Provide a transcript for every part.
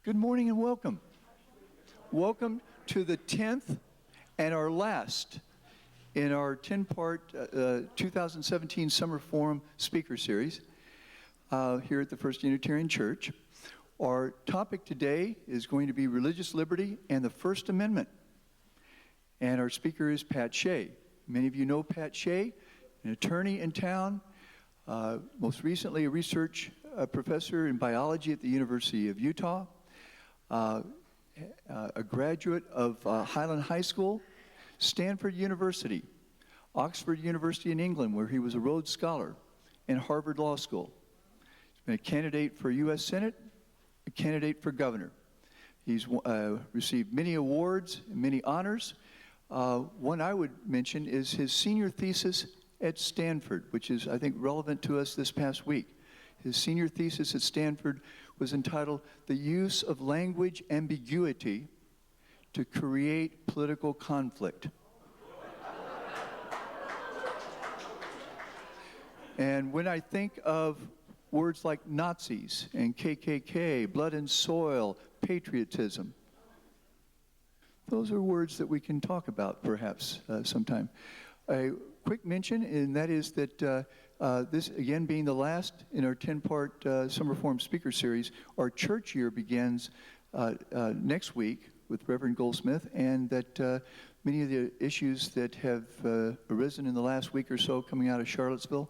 Good morning and welcome. Welcome to the 10th and our last in our 10-part 2017 Summer Forum Speaker Series here at the First Unitarian Church. Our topic today is going to be religious liberty and the First Amendment. And our speaker is Pat Shea. Many of you know Pat Shea, an attorney in town, most recently a research professor in biology at the University of Utah, a graduate of Highland High School, Stanford University, Oxford University in England, where he was a Rhodes Scholar, and Harvard Law School. He's been a candidate for U.S. Senate, a candidate for governor. He's received many awards and many honors. One I would mention is his senior thesis at Stanford, which is, I think, relevant to us this past week. His senior thesis at Stanford was entitled "The Use of Language Ambiguity to Create Political Conflict." And when I think of words like Nazis and KKK, blood and soil, patriotism, those are words that we can talk about perhaps sometime. A quick mention, and that is that this, again, being the last in our 10-part Summer Forum Speaker Series, our church year begins next week with Reverend Goldsmith, and that many of the issues that have arisen in the last week or so coming out of Charlottesville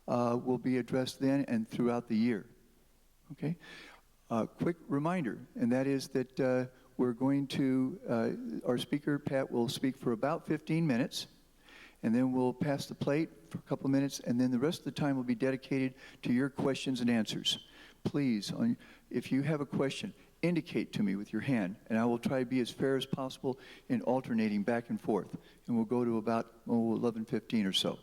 will be addressed then and throughout the year. Okay? Quick reminder, and that is that we're going to, our speaker, Pat, will speak for about 15 minutes, and then we'll pass the plate for a couple of minutes, and then the rest of the time will be dedicated to your questions and answers. Please, if you have a question, indicate to me with your hand, and I will try to be as fair as possible in alternating back and forth. And we'll go to about 11:15 or so.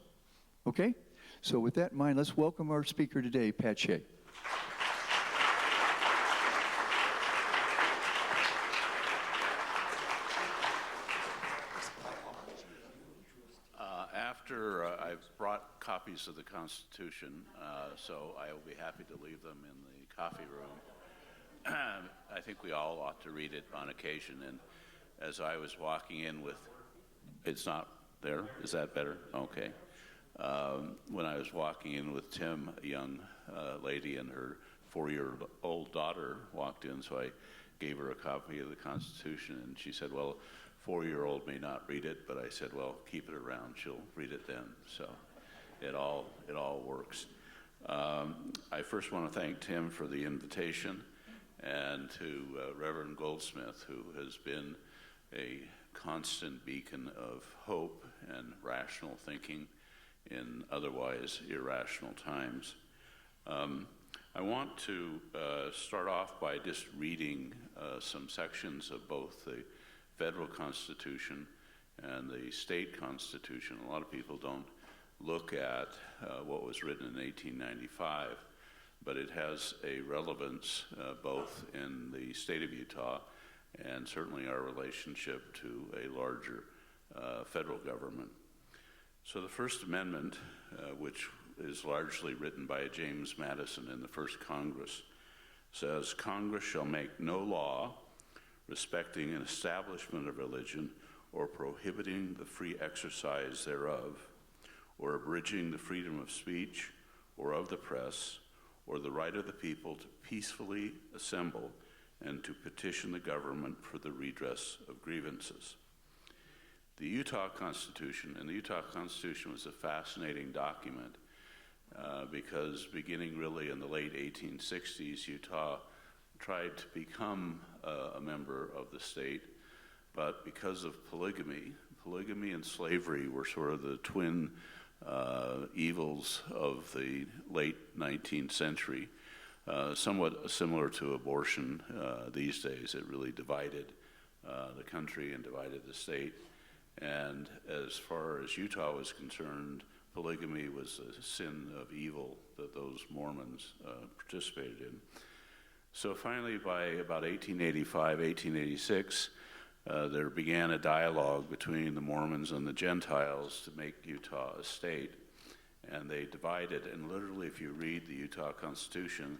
Okay? So with that in mind, let's welcome our speaker today, Pat Shea. I've brought copies of the Constitution, so I will be happy to leave them in the coffee room. I think we all ought to read it on occasion, and as I was walking in with, it's not there? Is that better? Okay. When I was walking in with Tim, a young lady and her 4-year-old daughter walked in, so I gave her a copy of the Constitution, and she said, well, 4-year-old may not read it, but I said, well, keep it around. She'll read it then. So it all works. I first want to thank Tim for the invitation, and to Reverend Goldsmith, who has been a constant beacon of hope and rational thinking in otherwise irrational times. I want to start off by just reading some sections of both the Federal Constitution and the state constitution. A lot of people don't look at what was written in 1895, but it has a relevance both in the state of Utah and certainly our relationship to a larger federal government. So the First Amendment, which is largely written by James Madison in the First Congress, says, "Congress shall make no law respecting an establishment of religion, or prohibiting the free exercise thereof, or abridging the freedom of speech, or of the press, or the right of the people to peacefully assemble and to petition the government for the redress of grievances." The Utah Constitution, and the Utah Constitution was a fascinating document because beginning really in the late 1860s, Utah tried to become a member of the state, but because of polygamy and slavery were sort of the twin evils of the late 19th century, somewhat similar to abortion these days. It really divided the country and divided the state. And as far as Utah was concerned, polygamy was a sin of evil that those Mormons participated in. So finally, by about 1885, 1886, there began a dialogue between the Mormons and the Gentiles to make Utah a state. And they divided, and literally if you read the Utah Constitution,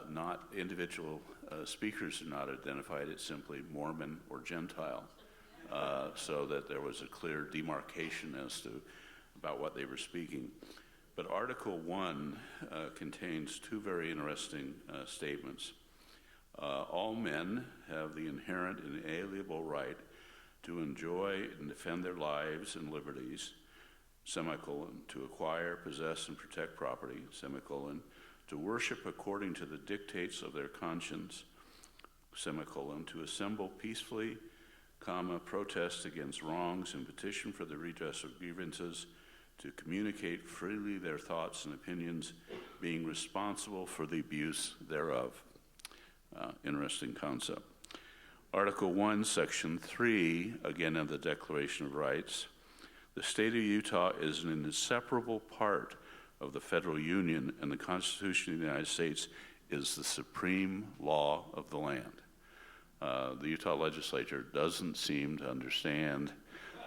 Not individual speakers are not identified, it's simply Mormon or Gentile, so that there was a clear demarcation as to about what they were speaking. But Article 1 contains two very interesting statements. All men have the inherent and inalienable right to enjoy and defend their lives and liberties, semicolon, to acquire, possess, and protect property, semicolon, to worship according to the dictates of their conscience, semicolon, to assemble peacefully, comma, protest against wrongs and petition for the redress of grievances, to communicate freely their thoughts and opinions, being responsible for the abuse thereof. Interesting concept. Article 1, Section 3, again of the Declaration of Rights. The state of Utah is an inseparable part of the federal union, and the Constitution of the United States is the supreme law of the land. The Utah legislature doesn't seem to understand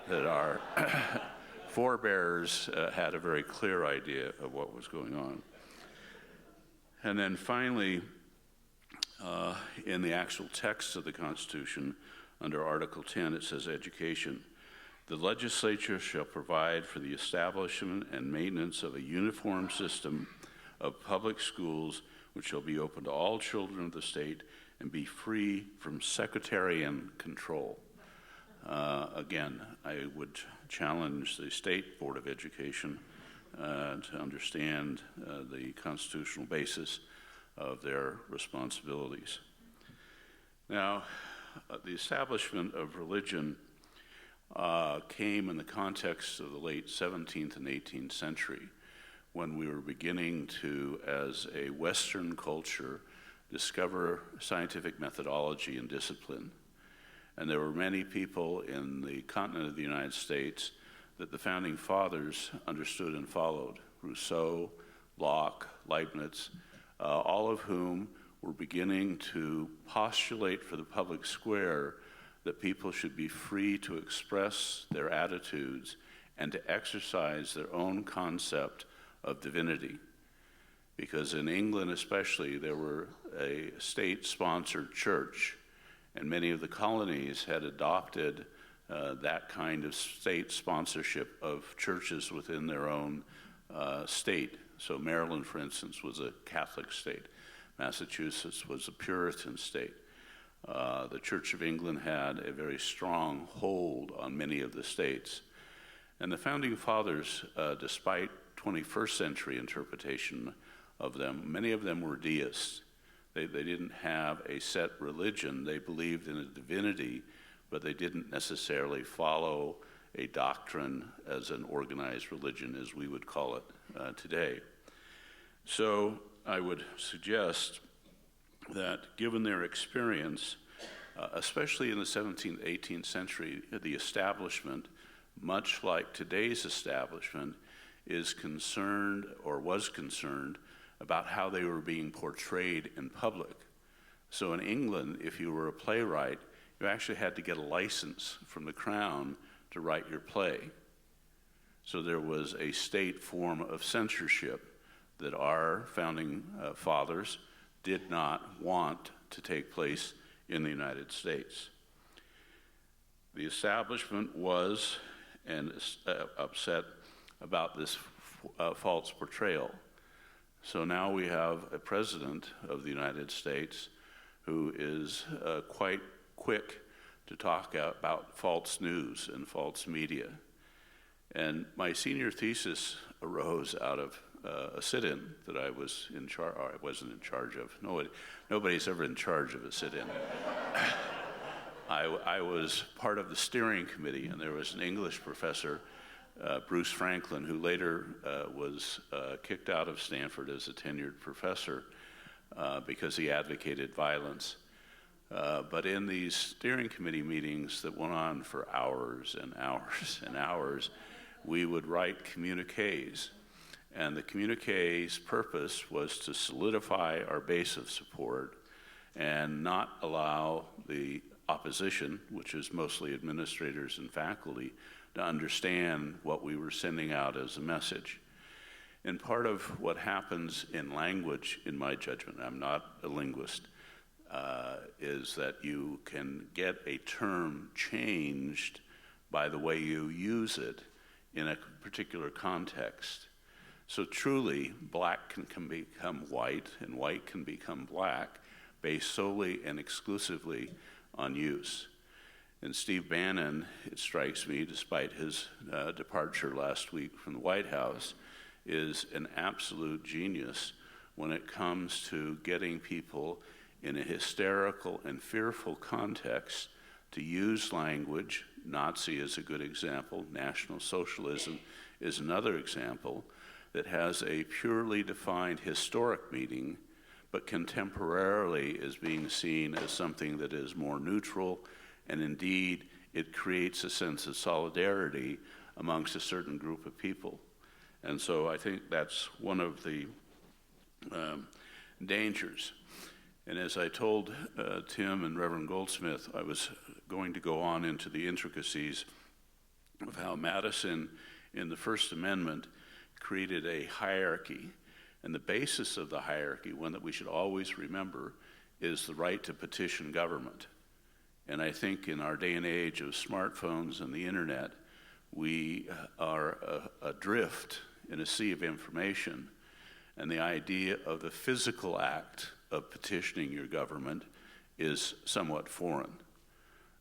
that our forebears had a very clear idea of what was going on. And then finally, in the actual text of the Constitution, under Article 10, it says education. The legislature shall provide for the establishment and maintenance of a uniform system of public schools which shall be open to all children of the state and be free from sectarian control. Again, I would challenge the State Board of Education to understand the constitutional basis of their responsibilities. Now, the establishment of religion came in the context of the late 17th and 18th century, when we were beginning to, as a Western culture, discover scientific methodology and discipline. And there were many people in the continent of the United States that the founding fathers understood and followed. Rousseau, Locke, Leibniz, all of whom were beginning to postulate for the public square that people should be free to express their attitudes and to exercise their own concept of divinity. Because in England especially, there were a state-sponsored church, and many of the colonies had adopted that kind of state sponsorship of churches within their own state. So Maryland, for instance, was a Catholic state. Massachusetts was a Puritan state. The Church of England had a very strong hold on many of the states. And the founding fathers, despite 21st century interpretation of them, many of them were deists. They didn't have a set religion. They believed in a divinity, but they didn't necessarily follow a doctrine as an organized religion, as we would call it today. So I would suggest that given their experience, especially in the 17th, 18th century, the establishment, much like today's establishment, is concerned or was concerned about how they were being portrayed in public. So in England, if you were a playwright, you actually had to get a license from the crown to write your play. So there was a state form of censorship that our founding fathers did not want to take place in the United States. The establishment was upset about this false portrayal. So now we have a president of the United States who is quite quick to talk about false news and false media. And my senior thesis arose out of a sit-in that I was in charge. I wasn't in charge of. Nobody's ever in charge of a sit-in. I was part of the steering committee, and there was an English professor, Bruce Franklin, who later was kicked out of Stanford as a tenured professor because he advocated violence. But in these steering committee meetings that went on for hours and hours and hours, we would write communiques. And the communique's purpose was to solidify our base of support and not allow the opposition, which is mostly administrators and faculty, to understand what we were sending out as a message. And part of what happens in language, in my judgment, I'm not a linguist, is that you can get a term changed by the way you use it in a particular context. So truly, black can become white, and white can become black, based solely and exclusively on use. And Steve Bannon, it strikes me, despite his departure last week from the White House, is an absolute genius when it comes to getting people in a hysterical and fearful context to use language. Nazi is a good example. National Socialism is another example that has a purely defined historic meaning, but contemporarily is being seen as something that is more neutral, and indeed it creates a sense of solidarity amongst a certain group of people. And so I think that's one of the dangers. And as I told Tim and Reverend Goldsmith, I was going to go on into the intricacies of how Madison, in the First Amendment, created a hierarchy. And the basis of the hierarchy, one that we should always remember, is the right to petition government. And I think in our day and age of smartphones and the internet, we are adrift in a sea of information. And the idea of the physical act of petitioning your government is somewhat foreign.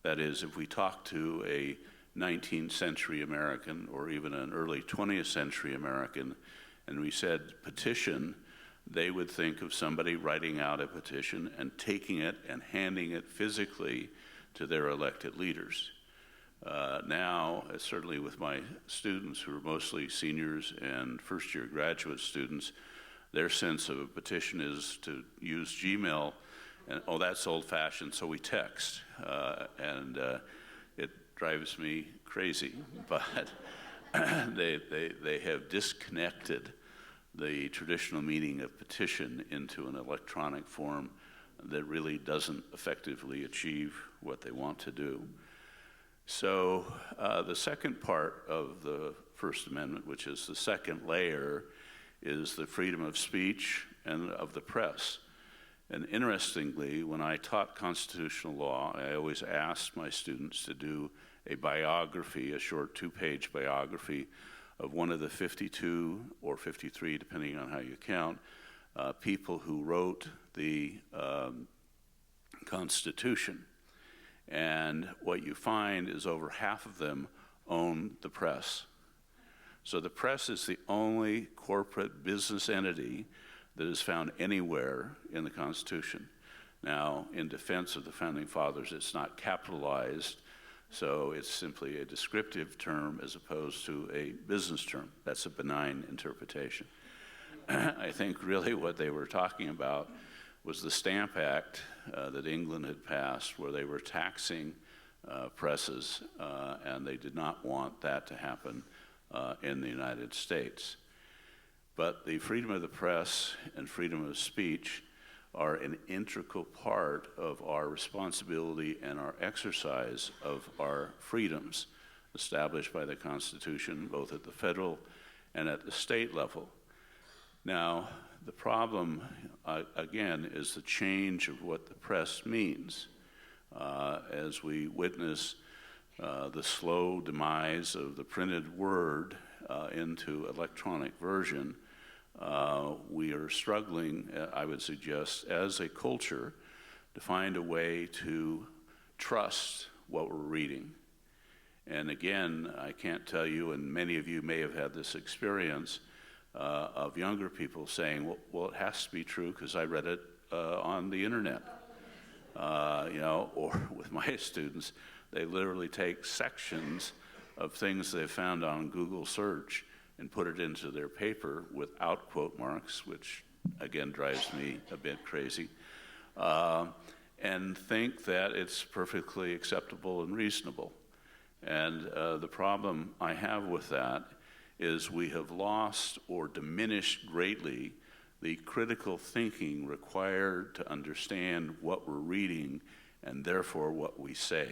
That is, if we talk to a 19th century American or even an early 20th century American and we said petition, they would think of somebody writing out a petition and taking it and handing it physically to their elected leaders. Now, certainly with my students who are mostly seniors and first-year graduate students, their sense of a petition is to use Gmail, and oh, that's old-fashioned, so we text, and it drives me crazy. But they have disconnected the traditional meaning of petition into an electronic form that really doesn't effectively achieve what they want to do. So the second part of the First Amendment, which is the second layer, is the freedom of speech and of the press. And interestingly, when I taught constitutional law, I always asked my students to do a biography, a short 2-page biography of one of the 52 or 53, depending on how you count, people who wrote the Constitution. And what you find is over half of them own the press. So the press is the only corporate business entity that is found anywhere in the Constitution. Now, in defense of the Founding Fathers, it's not capitalized, so it's simply a descriptive term as opposed to a business term. That's a benign interpretation. I think really what they were talking about was the Stamp Act that England had passed, where they were taxing presses, and they did not want that to happen in the United States. But the freedom of the press and freedom of speech are an integral part of our responsibility and our exercise of our freedoms established by the Constitution, both at the federal and at the state level. Now, the problem, again, is the change of what the press means. As we witness the slow demise of the printed word into electronic version, we are struggling, I would suggest, as a culture, to find a way to trust what we're reading. And again, I can't tell you, and many of you may have had this experience, of younger people saying, well, it has to be true because I read it on the internet. Or with my students, they literally take sections of things they've found on Google search and put it into their paper without quote marks, which again drives me a bit crazy, and think that it's perfectly acceptable and reasonable. And the problem I have with that is we have lost or diminished greatly the critical thinking required to understand what we're reading and therefore what we say.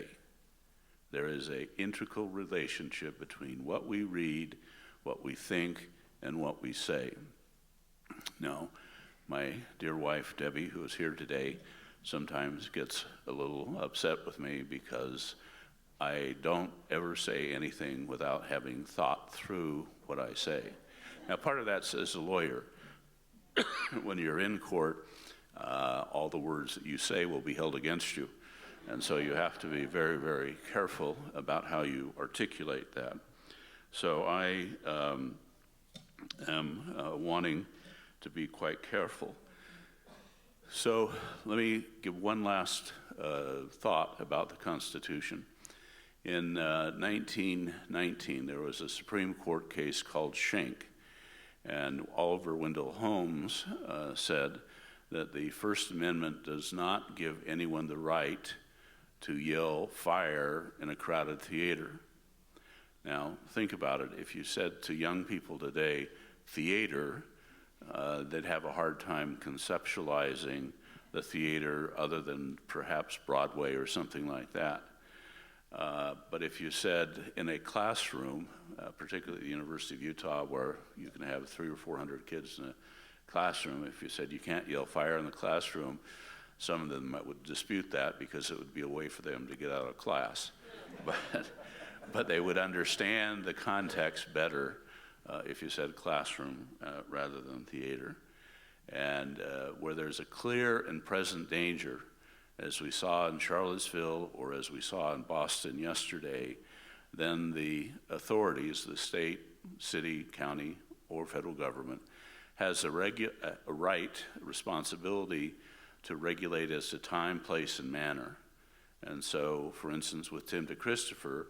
There is an integral relationship between what we read, what we think, and what we say. Now, my dear wife, Debbie, who is here today, sometimes gets a little upset with me because I don't ever say anything without having thought through what I say. Now, part of that as a lawyer, when you're in court, all the words that you say will be held against you. And so you have to be very, very careful about how you articulate that. So I am wanting to be quite careful. So let me give one last thought about the Constitution. In 1919, there was a Supreme Court case called Schenck, and Oliver Wendell Holmes said that the First Amendment does not give anyone the right to yell fire in a crowded theater. Now, think about it. If you said to young people today, theater, they'd have a hard time conceptualizing the theater other than perhaps Broadway or something like that. But if you said in a classroom, particularly at the University of Utah, where you can have 300 or 400 kids in a classroom, if you said you can't yell fire in the classroom, some of them would dispute that because it would be a way for them to get out of class. But they would understand the context better if you said classroom rather than theater. And where there's a clear and present danger, as we saw in Charlottesville or as we saw in Boston yesterday, then the authorities, the state, city, county, or federal government, has a responsibility to regulate as to time, place, and manner. And so, for instance, with Tim DeChristopher,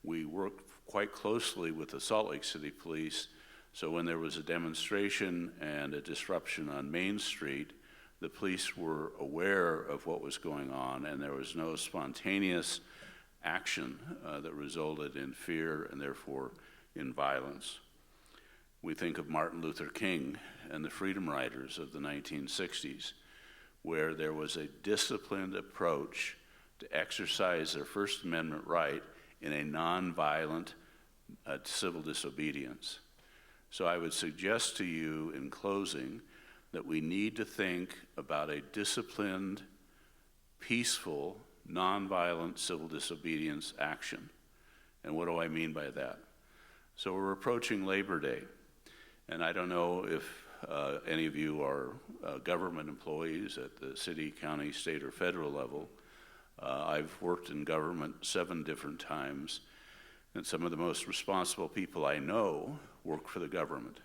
we worked quite closely with the Salt Lake City Police. So when there was a demonstration and a disruption on Main Street, the police were aware of what was going on, and there was no spontaneous action that resulted in fear and therefore in violence. We think of Martin Luther King and the Freedom Riders of the 1960s, where there was a disciplined approach to exercise their First Amendment right in a nonviolent civil disobedience. So I would suggest to you in closing that we need to think about a disciplined, peaceful, nonviolent civil disobedience action. And what do I mean by that? So we're approaching Labor Day, and I don't know if any of you are government employees at the city, county, state, or federal level. I've worked in government 7 different times, and some of the most responsible people I know work for the government.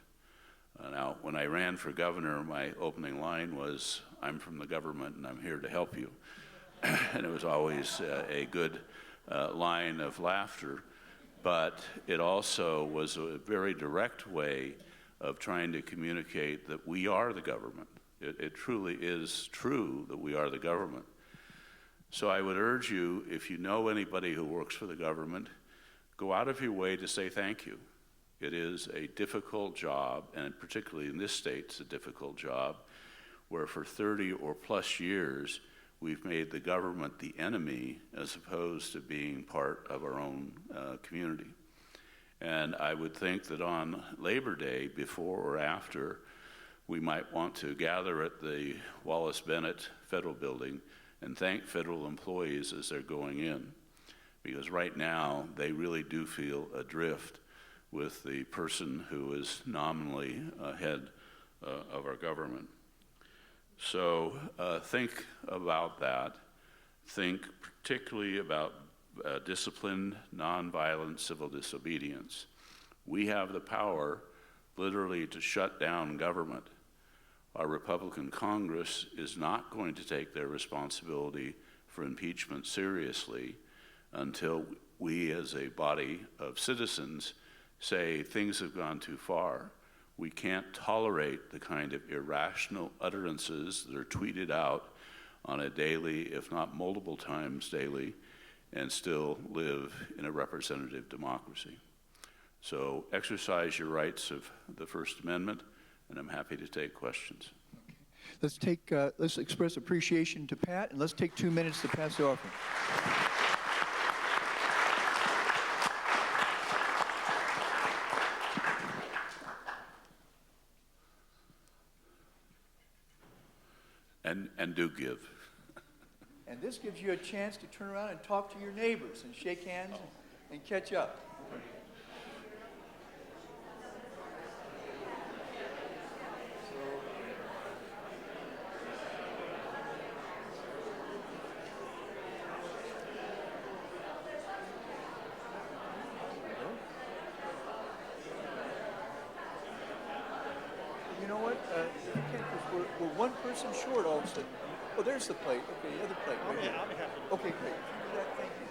Now, when I ran for governor, my opening line was, "I'm from the government and I'm here to help you." And it was always a good line of laughter, but it also was a very direct way of trying to communicate that we are the government. It truly is true that we are the government. So I would urge you, if you know anybody who works for the government, go out of your way to say thank you. It is a difficult job, and particularly in this state, it's a difficult job, where for 30 or plus years, we've made the government the enemy as opposed to being part of our own community. And I would think that on Labor Day, before or after, we might want to gather at the Wallace Bennett Federal Building and thank federal employees as they're going in. Because right now, they really do feel adrift with the person who is nominally head of our government. So think about that. Think particularly about disciplined, nonviolent civil disobedience. We have the power literally to shut down government. Our Republican Congress is not going to take their responsibility for impeachment seriously until we as a body of citizens say things have gone too far. We can't tolerate the kind of irrational utterances that are tweeted out on a daily, if not multiple times daily, and still live in a representative democracy. So exercise your rights of the First Amendment, and I'm happy to take questions. Okay. Let's express appreciation to Pat, and let's take 2 minutes to pass the offering. And do give. And this gives you a chance to turn around and talk to your neighbors and shake hands and catch up. You know what? You can't, 'cause we're one person short all of a sudden. Oh, there's the plate. Okay, the other plate. Right here. I'll be happy. Okay, great. Do that. Thank you.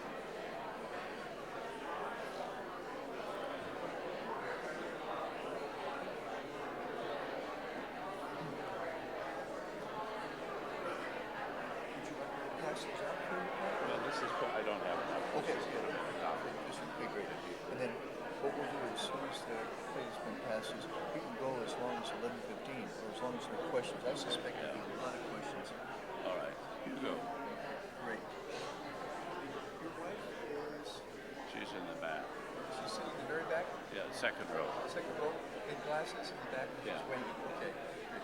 Would you like me to pass these out for you, Pat? Well, I don't have enough. Okay, okay, great. And then what we'll do as soon as the plate's been passed is we can go as long as 11:15 or as long as there are questions. I suspect there'll be a lot of questions. All right, you go. Great. Your wife is, She's in the back. she's sitting in the very back, Yeah, second row. second row, in glasses in the back. Yeah. She's waiting. Okay, great.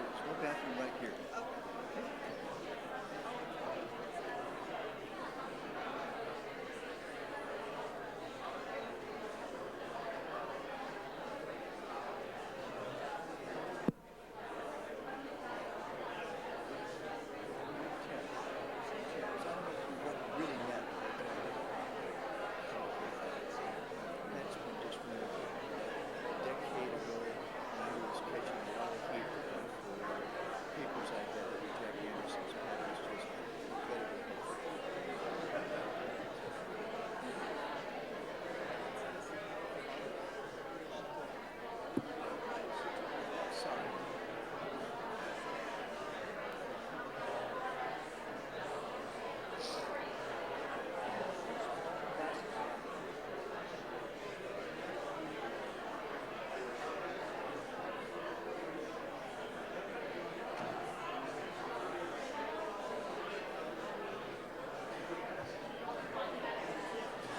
There's no bathroom right here. Really matter. That's been just moved a decade ago. I was catching a lot of heat for papers like that with Jack Anderson's pen. It's just incredible. Sorry.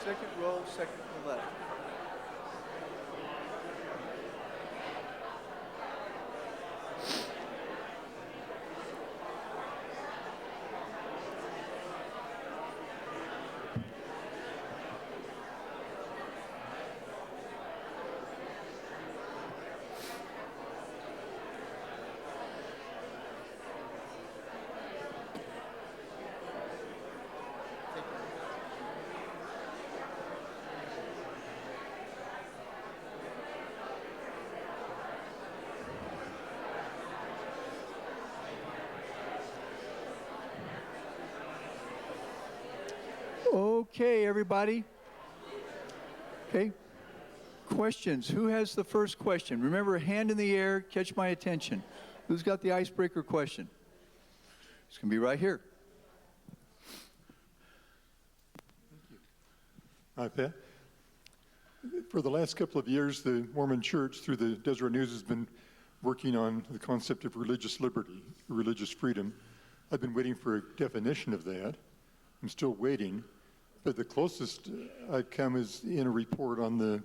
Second row, second from left. Okay, everybody. Okay. Questions. Who has the first question? Remember, hand in the air, catch my attention. Who's got the icebreaker question? It's going to be right here. Hi, Pat. For the last couple of years, the Mormon Church, through the Deseret News, has been working on the concept of religious liberty, religious freedom. I've been waiting for a definition of that. I'm still waiting. But the closest I've come is in a report on the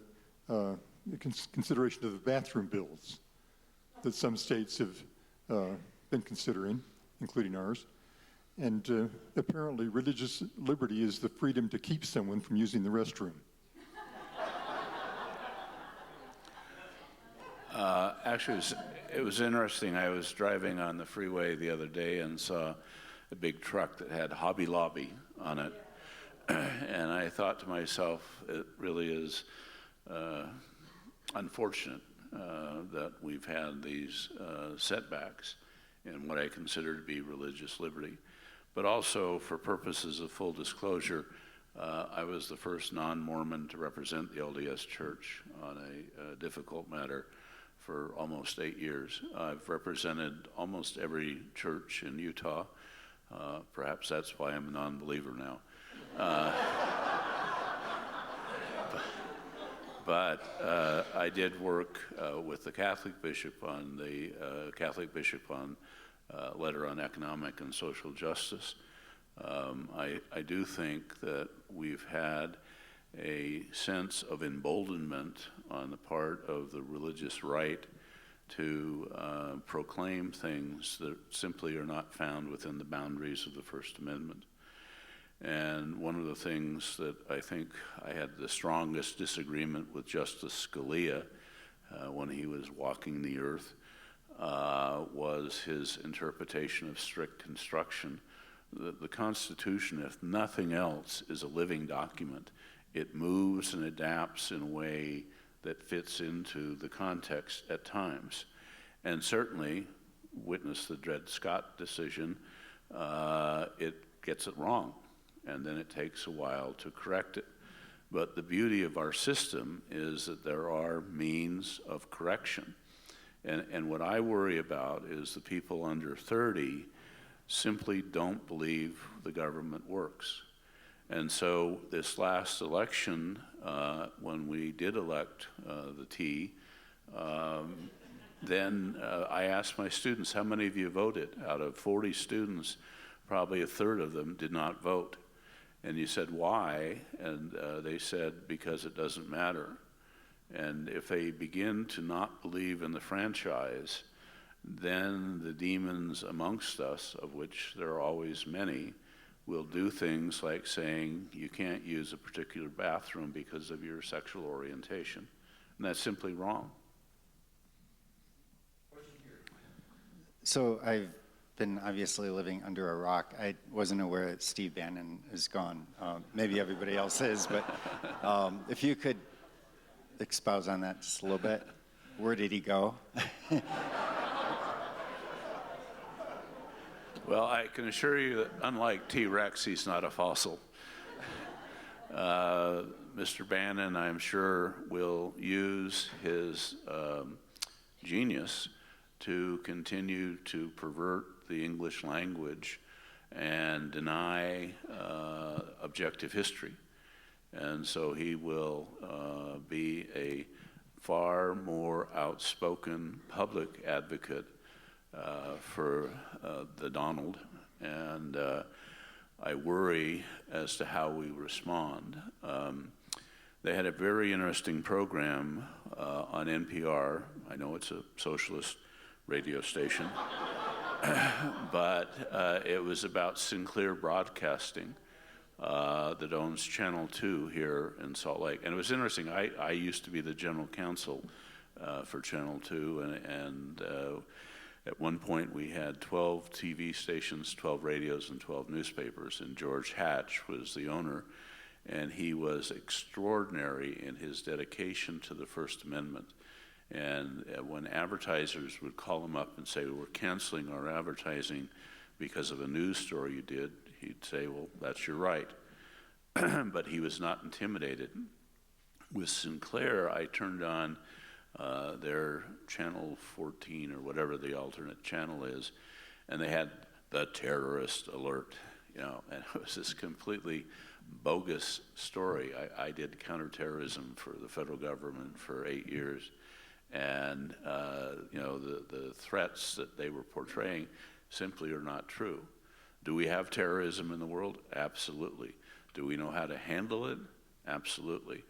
consideration of the bathroom bills that some states have been considering, including ours. And apparently religious liberty is the freedom to keep someone from using the restroom. Actually, it was interesting. I was driving on the freeway the other day and saw a big truck that had Hobby Lobby on it. And I thought to myself, it really is unfortunate that we've had these setbacks in what I consider to be religious liberty. But also, for purposes of full disclosure, I was the first non-Mormon to represent the LDS Church on a difficult matter for almost 8 years. I've represented almost every church in Utah. Perhaps that's why I'm a non-believer now. But I did work with the Catholic bishop on letter on economic and social justice. I do think that we've had a sense of emboldenment on the part of the religious right to proclaim things that simply are not found within the boundaries of the First Amendment. And one of the things that I think I had the strongest disagreement with Justice Scalia when he was walking the earth was his interpretation of strict construction. The Constitution, if nothing else, is a living document. It moves and adapts in a way that fits into the context at times. And certainly, witness the Dred Scott decision, it gets it wrong, and then it takes a while to correct it. But the beauty of our system is that there are means of correction. And what I worry about is the people under 30 simply don't believe the government works. And so this last election, when we did elect the T, then I asked my students, how many of you voted? Out of 40 students, probably a third of them did not vote. And you said, why? And they said, because it doesn't matter. And if they begin to not believe in the franchise, then the demons amongst us, of which there are always many, will do things like saying you can't use a particular bathroom because of your sexual orientation. And that's simply wrong. So I've been obviously living under a rock. I wasn't aware that Steve Bannon is gone. Maybe everybody else is, but if you could expound on that just a little bit. Where did he go? Well, I can assure you that unlike T-Rex, he's not a fossil. Mr. Bannon, I'm sure, will use his genius to continue to pervert the English language and deny objective history. And so he will be a far more outspoken public advocate for the Donald, and I worry as to how we respond. They had a very interesting program on NPR. I know it's a socialist radio station, but it was about Sinclair Broadcasting that owns Channel 2 here in Salt Lake. And it was interesting. I used to be the general counsel for Channel 2, and at one point, we had 12 TV stations, 12 radios, and 12 newspapers, and George Hatch was the owner, and he was extraordinary in his dedication to the First Amendment. And when advertisers would call him up and say, we're canceling our advertising because of a news story you did, he'd say, well, that's your right. But he was not intimidated. With Sinclair, I turned on their channel 14 or whatever the alternate channel is, and they had the terrorist alert, and it was this completely bogus story. I did counterterrorism for the federal government for 8 years, and the threats that they were portraying simply are not true. Do we have terrorism in the world? Absolutely. Do we know how to handle it? Absolutely.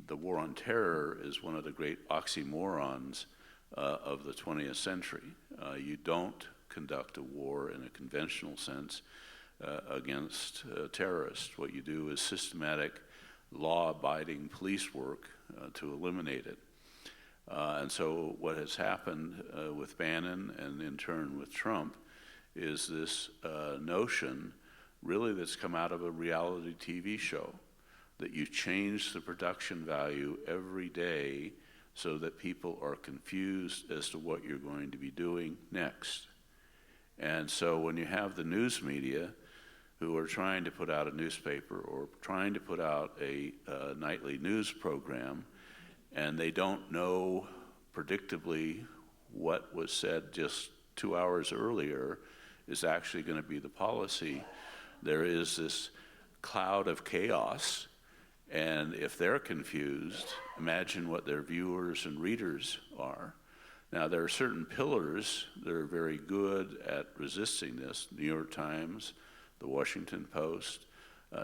The war on terror is one of the great oxymorons of the 20th century. You don't conduct a war in a conventional sense against terrorists. What you do is systematic, law-abiding police work to eliminate it. And so what has happened with Bannon and in turn with Trump is this notion really that's come out of a reality TV show, that you change the production value every day so that people are confused as to what you're going to be doing next. And so when you have the news media who are trying to put out a newspaper or trying to put out a nightly news program, and they don't know predictably what was said just 2 hours earlier is actually going to be the policy, there is this cloud of chaos. And if they're confused, imagine what their viewers and readers are. Now, there are certain pillars that are very good at resisting this. New York Times, the Washington Post,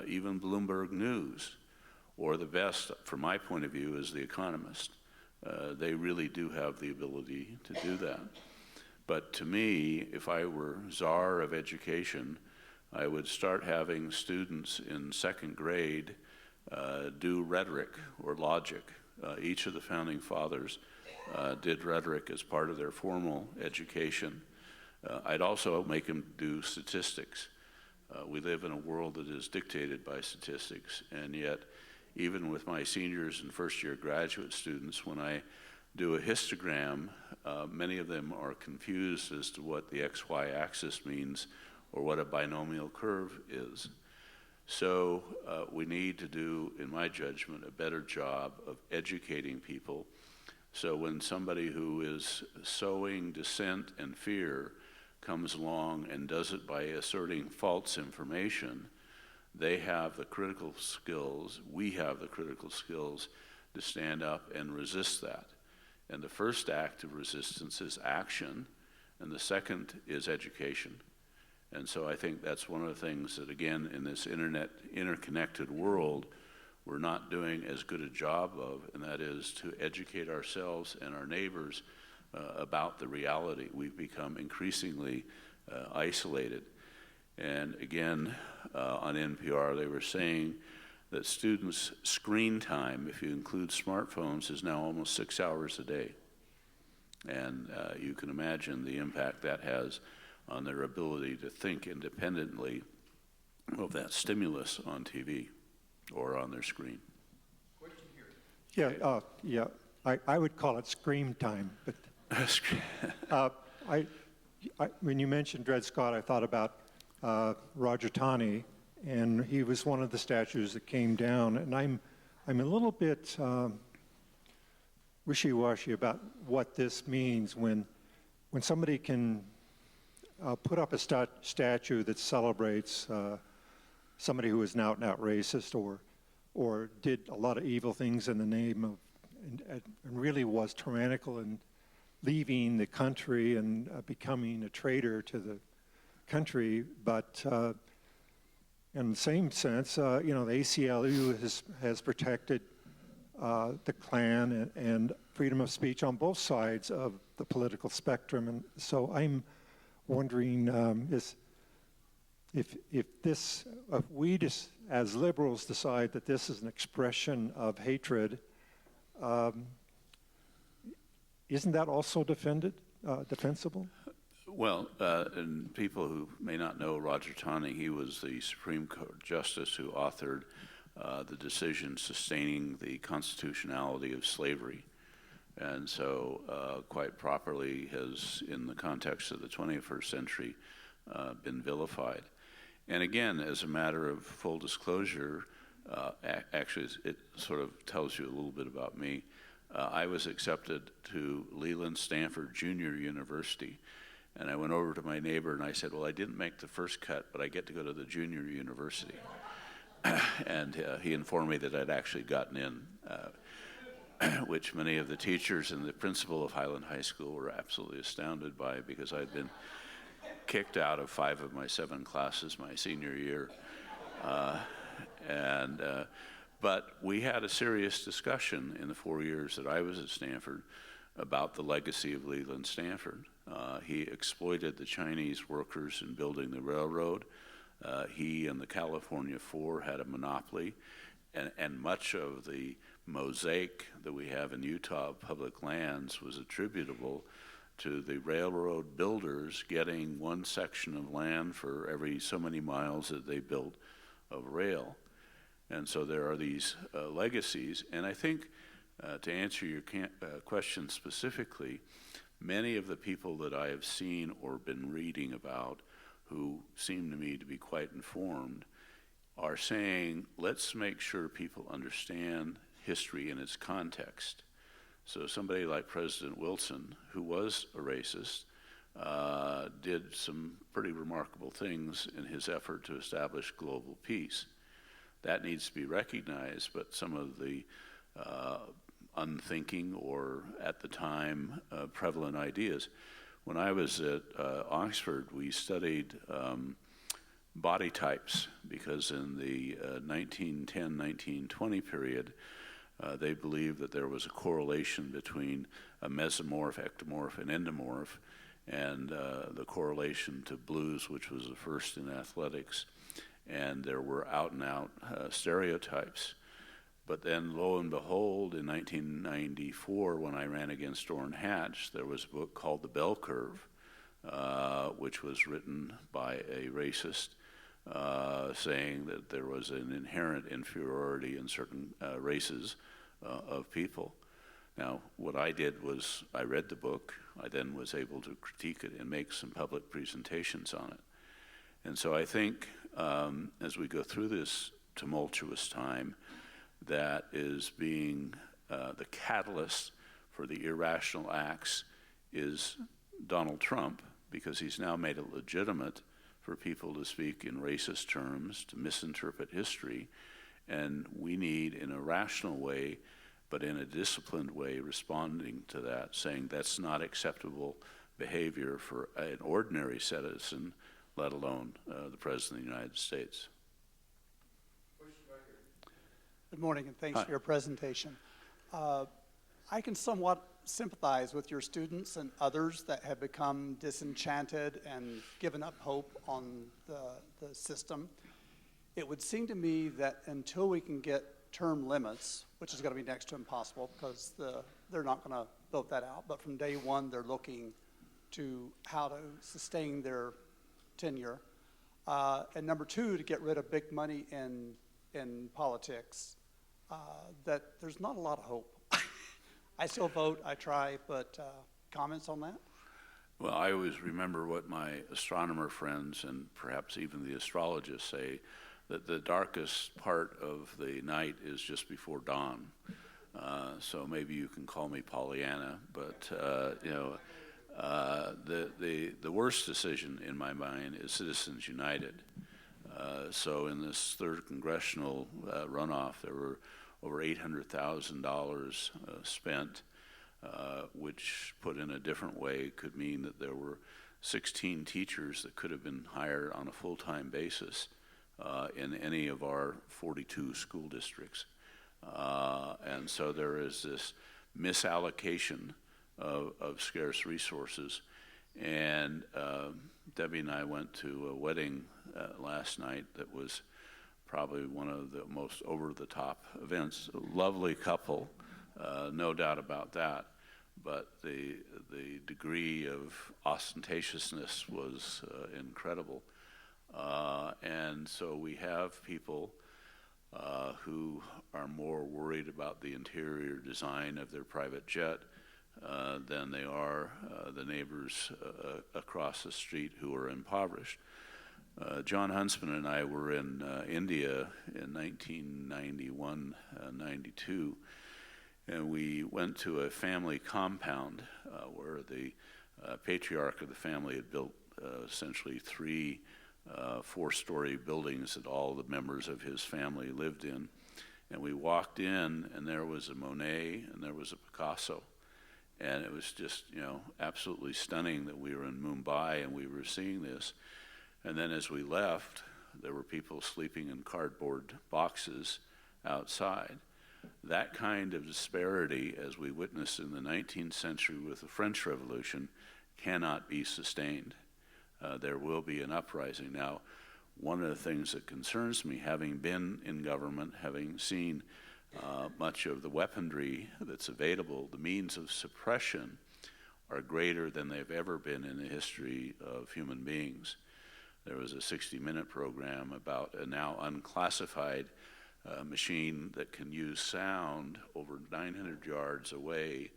even Bloomberg News, or the best, from my point of view, is The Economist. They really do have the ability to do that. But to me, if I were czar of education, I would start having students in second grade do rhetoric or logic. Each of the founding fathers did rhetoric as part of their formal education. I'd also make them do statistics. We live in a world that is dictated by statistics, and yet even with my seniors and first-year graduate students, when I do a histogram, many of them are confused as to what the XY axis means or what a binomial curve is. So we need to do, in my judgment, a better job of educating people. So when somebody who is sowing dissent and fear comes along and does it by asserting false information, they have the critical skills, we have the critical skills to stand up and resist that. And the first act of resistance is action, and the second is education. And so I think that's one of the things that, again, in this interconnected world, we're not doing as good a job of, and that is to educate ourselves and our neighbors about the reality. We've become increasingly isolated. And again, on NPR, they were saying that students' screen time, if you include smartphones, is now almost 6 hours a day. And you can imagine the impact that has on their ability to think independently of that stimulus on TV or on their screen. Yeah, I would call it scream time. But when you mentioned Dred Scott, I thought about Roger Taney, and he was one of the statues that came down. And I'm a little bit wishy-washy about what this means when somebody can put up a statue that celebrates somebody who is an out-and-out racist or did a lot of evil things in the name of, and really was tyrannical and leaving the country and becoming a traitor to the country. But in the same sense, the ACLU has protected the Klan and freedom of speech on both sides of the political spectrum. And so I'm wondering if we just, as liberals, decide that this is an expression of hatred, isn't that also defensible? Well, and people who may not know Roger Taney, he was the Supreme Court Justice who authored the decision sustaining the constitutionality of slavery. And so quite properly has, in the context of the 21st century, been vilified. And again, as a matter of full disclosure, actually it sort of tells you a little bit about me. I was accepted to Leland Stanford Junior University, and I went over to my neighbor and I said, well, I didn't make the first cut, but I get to go to the junior university. And he informed me that I'd actually gotten in, which many of the teachers and the principal of Highland High School were absolutely astounded by, because I'd been kicked out of 5 of my 7 classes my senior year. But we had a serious discussion in the 4 years that I was at Stanford about the legacy of Leland Stanford. He exploited the Chinese workers in building the railroad. He and the California Four had a monopoly, and much of the mosaic that we have in Utah of public lands was attributable to the railroad builders getting one section of land for every so many miles that they built of rail. And so there are these legacies. And I think, to answer your question specifically, many of the people that I have seen or been reading about who seem to me to be quite informed are saying, let's make sure people understand history in its context. So somebody like President Wilson, who was a racist, did some pretty remarkable things in his effort to establish global peace. that needs to be recognized, but some of the unthinking or at the time prevalent ideas. When I was at Oxford, we studied body types because in the 1910-1920 period, they believed that there was a correlation between a mesomorph, ectomorph, and endomorph, and the correlation to blues, which was the first in athletics, and there were out-and-out stereotypes. But then, lo and behold, in 1994, when I ran against Orrin Hatch, there was a book called The Bell Curve, which was written by a racist, saying that there was an inherent inferiority in certain races of people. Now, what I did was I read the book. I then was able to critique it and make some public presentations on it. And so I think as we go through this tumultuous time, that is being the catalyst for the irrational acts is Donald Trump, because he's now made it legitimate for people to speak in racist terms, to misinterpret history, and we need, in a rational way, but in a disciplined way, responding to that, saying that's not acceptable behavior for an ordinary citizen, let alone the President of the United States. Good morning, and thanks Hi. for your presentation. I can somewhat sympathize with your students and others that have become disenchanted and given up hope on the system. It would seem to me that until we can get term limits, which is going to be next to impossible because they're not going to vote that out, but from day one they're looking to how to sustain their tenure. And number two, to get rid of big money in politics. That there's not a lot of hope. I still vote, I try, but comments on that? Well, I always remember what my astronomer friends and perhaps even the astrologists say, that the darkest part of the night is just before dawn. So maybe you can call me Pollyanna, but the worst decision in my mind is Citizens United. So in this third congressional runoff, there were over $800,000 spent, which put in a different way could mean that there were 16 teachers that could have been hired on a full-time basis in any of our 42 school districts. And so there is this misallocation of scarce resources. And Debbie and I went to a wedding last night that was probably one of the most over-the-top events. A lovely couple, no doubt about that. But the degree of ostentatiousness was incredible. And so we have people who are more worried about the interior design of their private jet than they are the neighbors across the street who are impoverished. John Huntsman and I were in India in 1991-92, and we went to a family compound where the patriarch of the family had built essentially three four-story buildings that all the members of his family lived in. And we walked in, and there was a Monet and there was a Picasso. And it was just, absolutely stunning that we were in Mumbai and we were seeing this. And then as we left, there were people sleeping in cardboard boxes outside. That kind of disparity, as we witnessed in the 19th century with the French Revolution, cannot be sustained. There will be an uprising. Now, one of the things that concerns me, having been in government, having seen much of the weaponry that's available, the means of suppression are greater than they've ever been in the history of human beings. There was a 60-minute program about a now unclassified machine that can use sound over 900 yards away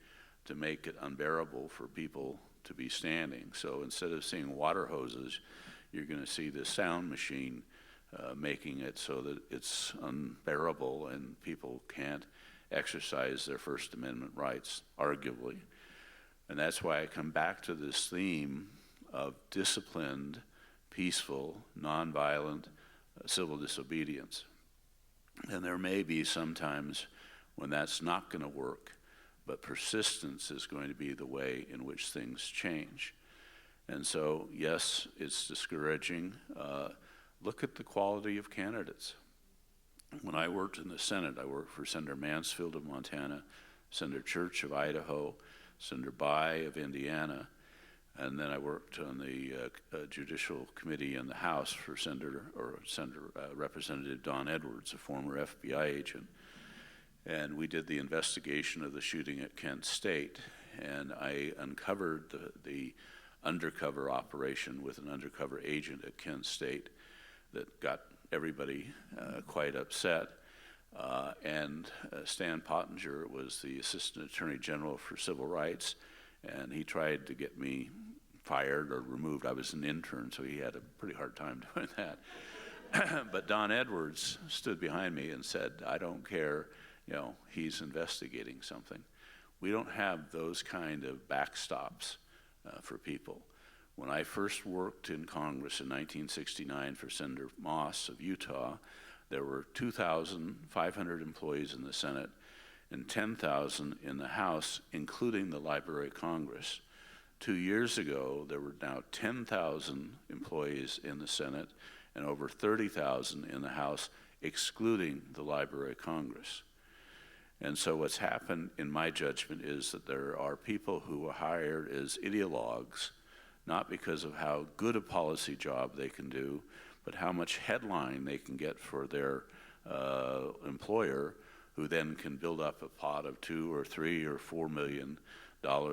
to make it unbearable for people to be standing. So instead of seeing water hoses, you're going to see this sound machine making it so that it's unbearable and people can't exercise their First Amendment rights, arguably. And that's why I come back to this theme of disciplined, peaceful, nonviolent civil disobedience. And there may be sometimes when that's not going to work, but persistence is going to be the way in which things change. And so, yes, it's discouraging. Look at the quality of candidates. When I worked in the Senate, I worked for Senator Mansfield of Montana, Senator Church of Idaho, Senator Bayh of Indiana, and then I worked on the Judicial Committee in the House for Representative Don Edwards, a former FBI agent. And we did the investigation of the shooting at Kent State, and I uncovered the undercover operation with an undercover agent at Kent State that got everybody quite upset. Stan Pottinger was the Assistant Attorney General for Civil Rights, and he tried to get me fired or removed. I was an intern, so he had a pretty hard time doing that. But Don Edwards stood behind me and said, I don't care, he's investigating something. We don't have those kind of backstops for people. When I first worked in Congress in 1969 for Senator Moss of Utah, there were 2,500 employees in the Senate and 10,000 in the House, including the Library of Congress. 2 years ago, there were now 10,000 employees in the Senate and over 30,000 in the House, excluding the Library of Congress. And so what's happened, in my judgment, is that there are people who are hired as ideologues, not because of how good a policy job they can do, but how much headline they can get for their employer, who then can build up a pot of $2 or $3 or $4 million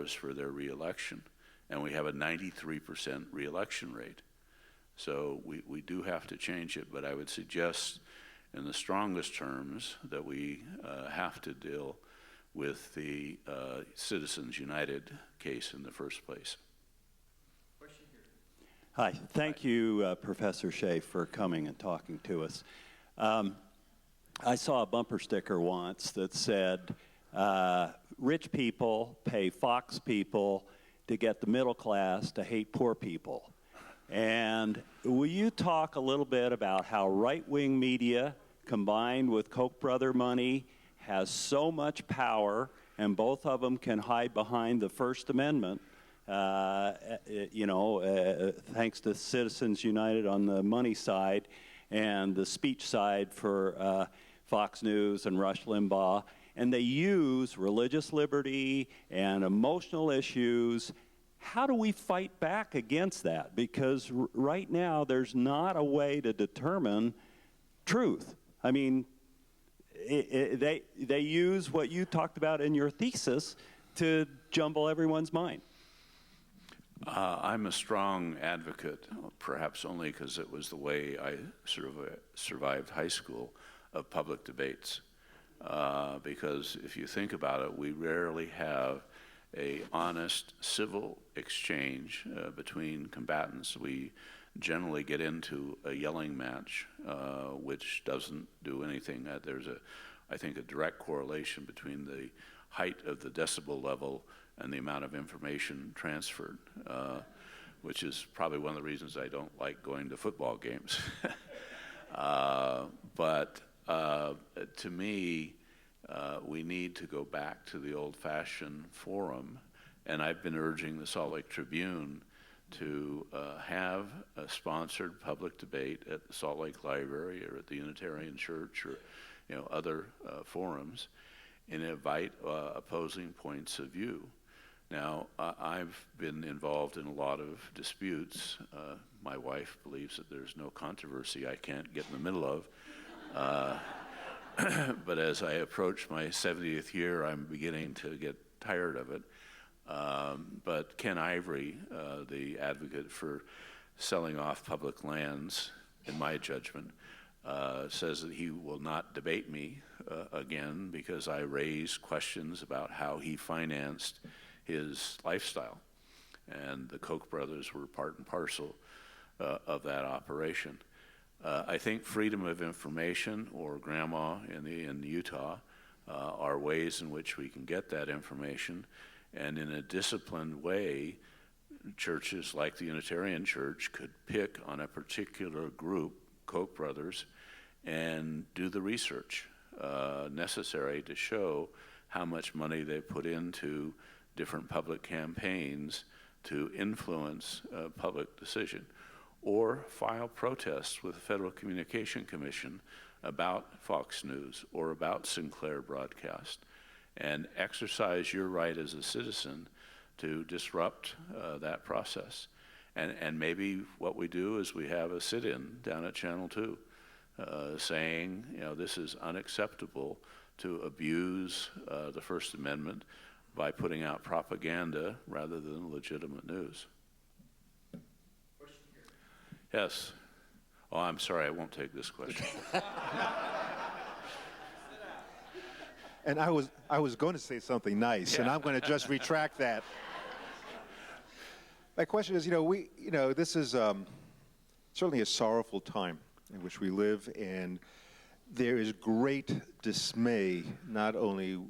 for their reelection. And we have a 93% reelection rate. So we do have to change it, but I would suggest in the strongest terms that we have to deal with the Citizens United case in the first place. Hi, thank you, Professor Shea, for coming and talking to us. I saw a bumper sticker once that said, rich people pay Fox people to get the middle class to hate poor people. And will you talk a little bit about how right-wing media combined with Koch brother money has so much power, and both of them can hide behind the First Amendment, thanks to Citizens United on the money side and the speech side for Fox News and Rush Limbaugh, and they use religious liberty and emotional issues. How do we fight back against that? Because right now there's not a way to determine truth. I mean, they use what you talked about in your thesis to jumble everyone's mind. I'm a strong advocate, perhaps only because it was the way I survived high school, of public debates. Because if you think about it, we rarely have an honest civil exchange between combatants. We generally get into a yelling match, which doesn't do anything. There's I think, a direct correlation between the height of the decibel level and the amount of information transferred, which is probably one of the reasons I don't like going to football games. But to me, we need to go back to the old-fashioned forum, and I've been urging the Salt Lake Tribune to have a sponsored public debate at the Salt Lake Library or at the Unitarian Church or other forums, and invite opposing points of view. Now, I've been involved in a lot of disputes. My wife believes that there's no controversy I can't get in the middle of. But as I approach my 70th year, I'm beginning to get tired of it. But Ken Ivory, the advocate for selling off public lands, in my judgment, says that he will not debate me again because I raised questions about how he financed his lifestyle. And the Koch brothers were part and parcel of that operation. I think freedom of information, or grandma in Utah, are ways in which we can get that information. And in a disciplined way, churches like the Unitarian Church could pick on a particular group, Koch brothers, and do the research necessary to show how much money they put into different public campaigns to influence public decision, or file protests with the Federal Communication Commission about Fox News or about Sinclair Broadcast, and exercise your right as a citizen to disrupt that process. And maybe what we do is we have a sit-in down at Channel 2 saying, this is unacceptable to abuse the First Amendment by putting out propaganda rather than legitimate news. Yes. Oh, I'm sorry, I won't take this question. And I was going to say something nice, and I'm going to just retract that. My question is, this is certainly a sorrowful time in which we live, and there is great dismay, not only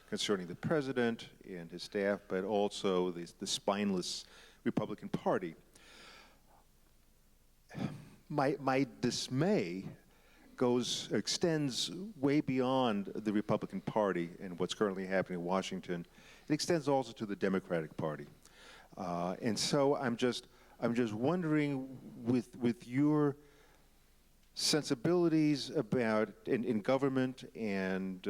concerning the president and his staff, but also the spineless Republican Party. My dismay extends way beyond the Republican Party and what's currently happening in Washington. It extends also to the Democratic Party. And so I'm just wondering, with your sensibilities about in government and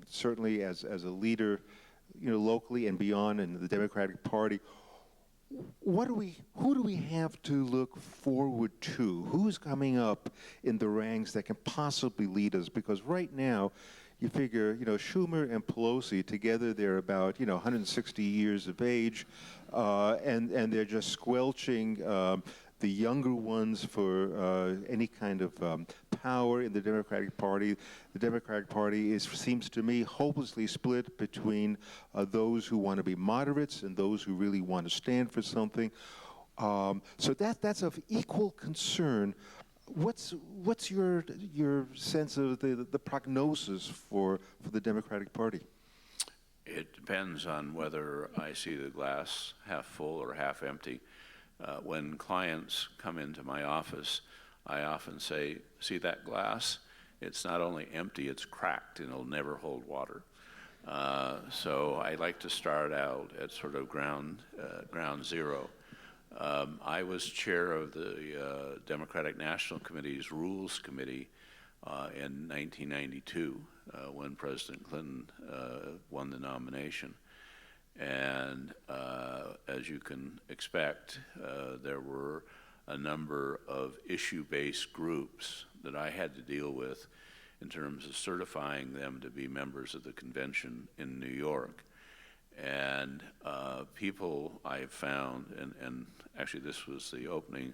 certainly as a leader, locally and beyond in the Democratic Party, who do we have to look forward to? Who's coming up in the ranks that can possibly lead us? Because right now, you figure, Schumer and Pelosi together, they're about, 160 years of age, and they're just squelching the younger ones for any kind of power in the Democratic Party. The Democratic Party seems to me hopelessly split between those who want to be moderates and those who really want to stand for something. So that's of equal concern. What's your sense of the prognosis for the Democratic Party? It depends on whether I see the glass half full or half empty. When clients come into my office, I often say, see that glass? It's not only empty, it's cracked and it'll never hold water. So I like to start out at sort of ground zero. I was chair of the Democratic National Committee's Rules Committee in 1992 when President Clinton won the nomination. And as you can expect, there were a number of issue-based groups that I had to deal with in terms of certifying them to be members of the convention in New York. And people I have found, and actually this was the opening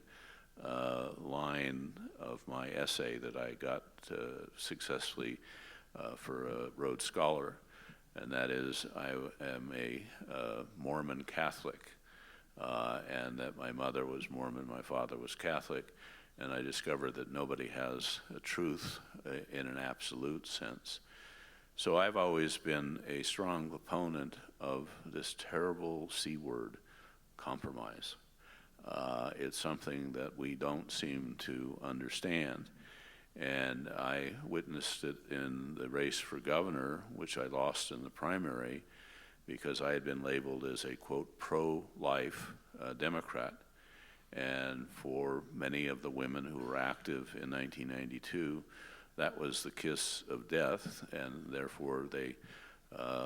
line of my essay that I got successfully for a Rhodes Scholar, and that is I am a Mormon Catholic, and that my mother was Mormon, my father was Catholic, and I discovered that nobody has a truth in an absolute sense. So I've always been a strong opponent of this terrible C word, compromise. It's something that we don't seem to understand. And I witnessed it in the race for governor, which I lost in the primary because I had been labeled as a, quote, pro-life Democrat. And for many of the women who were active in 1992, that was the kiss of death, and therefore they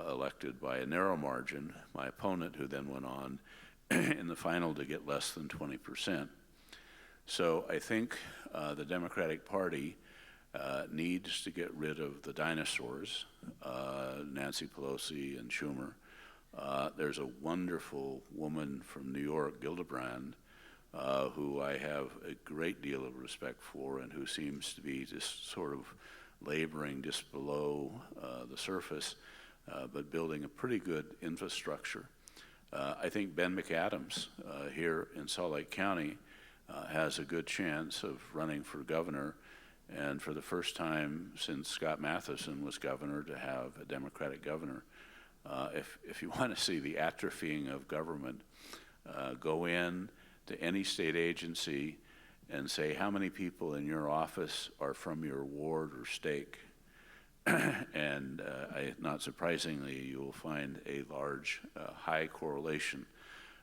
elected by a narrow margin my opponent, who then went on in the final to get less than 20%. So I think the Democratic Party needs to get rid of the dinosaurs, Nancy Pelosi and Schumer. There's a wonderful woman from New York, Gillibrand, who I have a great deal of respect for and who seems to be just sort of laboring just below the surface, but building a pretty good infrastructure. I think Ben McAdams here in Salt Lake County has a good chance of running for governor, and for the first time since Scott Matheson was governor to have a Democratic governor. If you want to see the atrophying of government, go in to any state agency and say, how many people in your office are from your ward or stake? And not surprisingly, you will find a large, high correlation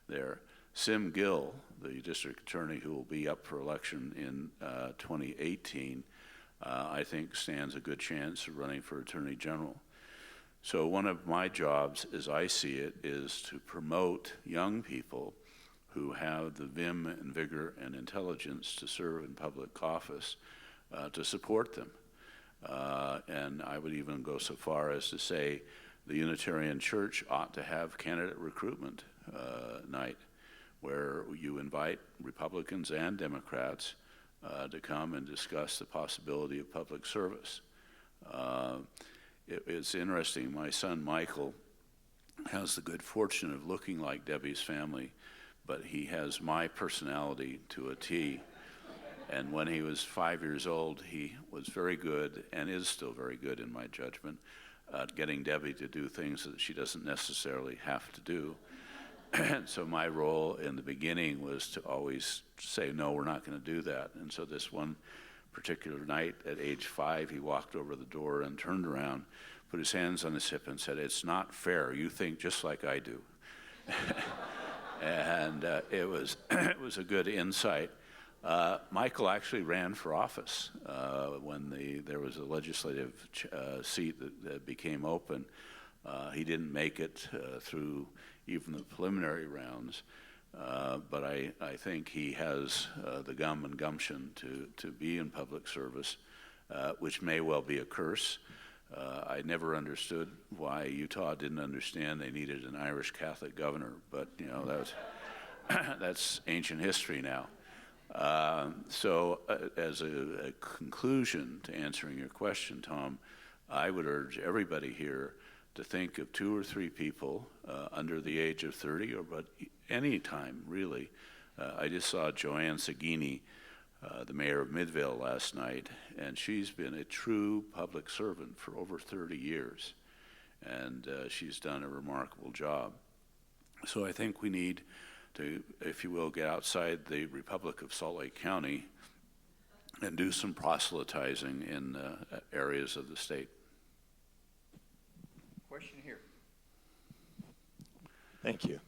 there. Sim Gill, the district attorney who will be up for election in 2018, I think stands a good chance of running for Attorney General. So one of my jobs, as I see it, is to promote young people who have the vim and vigor and intelligence to serve in public office, to support them. And I would even go so far as to say the Unitarian Church ought to have candidate recruitment night, where you invite Republicans and Democrats to come and discuss the possibility of public service. It's interesting, my son Michael has the good fortune of looking like Debbie's family, but he has my personality to a T. And when he was 5 years old, he was very good, and is still very good in my judgment, at getting Debbie to do things that she doesn't necessarily have to do. And so my role in the beginning was to always say, no, we're not going to do that. And so this one particular night at age 5, he walked over the door and turned around, put his hands on his hip and said, it's not fair. You think just like I do. And it was a good insight. Michael actually ran for office when there was a legislative seat that became open. He didn't make it through even the preliminary rounds, but I think he has the gum and gumption to be in public service, which may well be a curse. I never understood why Utah didn't understand they needed an Irish Catholic governor, but you know that's ancient history now. So as a conclusion to answering your question, Tom, I would urge everybody here to think of 2 or 3 people under the age of 30, but any time, really. I just saw Joanne Sagini, the mayor of Midvale, last night, and she's been a true public servant for over 30 years, and she's done a remarkable job. So I think we need to, if you will, get outside the Republic of Salt Lake County and do some proselytizing in areas of the state. Question here. Thank you.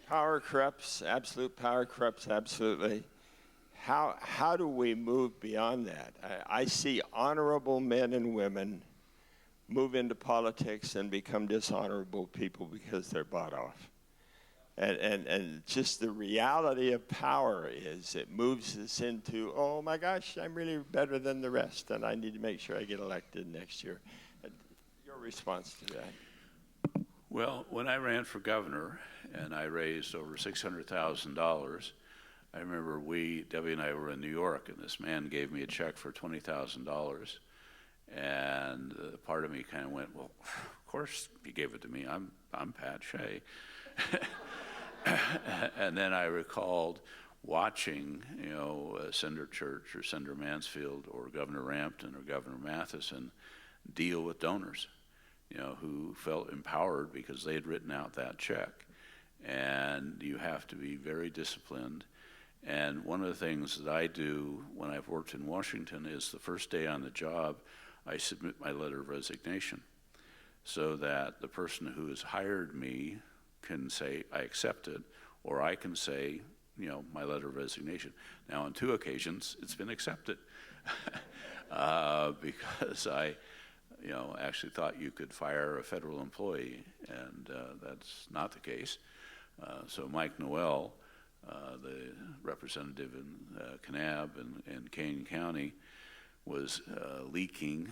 Power corrupts, absolute power corrupts absolutely. How do we move beyond that? I see honorable men and women move into politics and become dishonorable people because they're bought off. And just the reality of power is it moves us into, oh my gosh, I'm really better than the rest, and I need to make sure I get elected next year. Your response to that? Well, when I ran for governor and I raised over $600,000, I remember Debbie and I were in New York, and this man gave me a check for $20,000. And part of me kind of went, well, of course he gave it to me. I'm Pat Shea. And then I recalled watching, Senator Church or Senator Mansfield or Governor Rampton or Governor Matheson deal with donors, who felt empowered because they had written out that check. And you have to be very disciplined. And one of the things that I do when I've worked in Washington is the first day on the job, I submit my letter of resignation so that the person who has hired me can say, I accept it, or I can say, my letter of resignation. Now, on 2 occasions, it's been accepted because I, actually thought you could fire a federal employee, and that's not the case. So Mike Noel, the representative in Kanab and Kane County, was leaking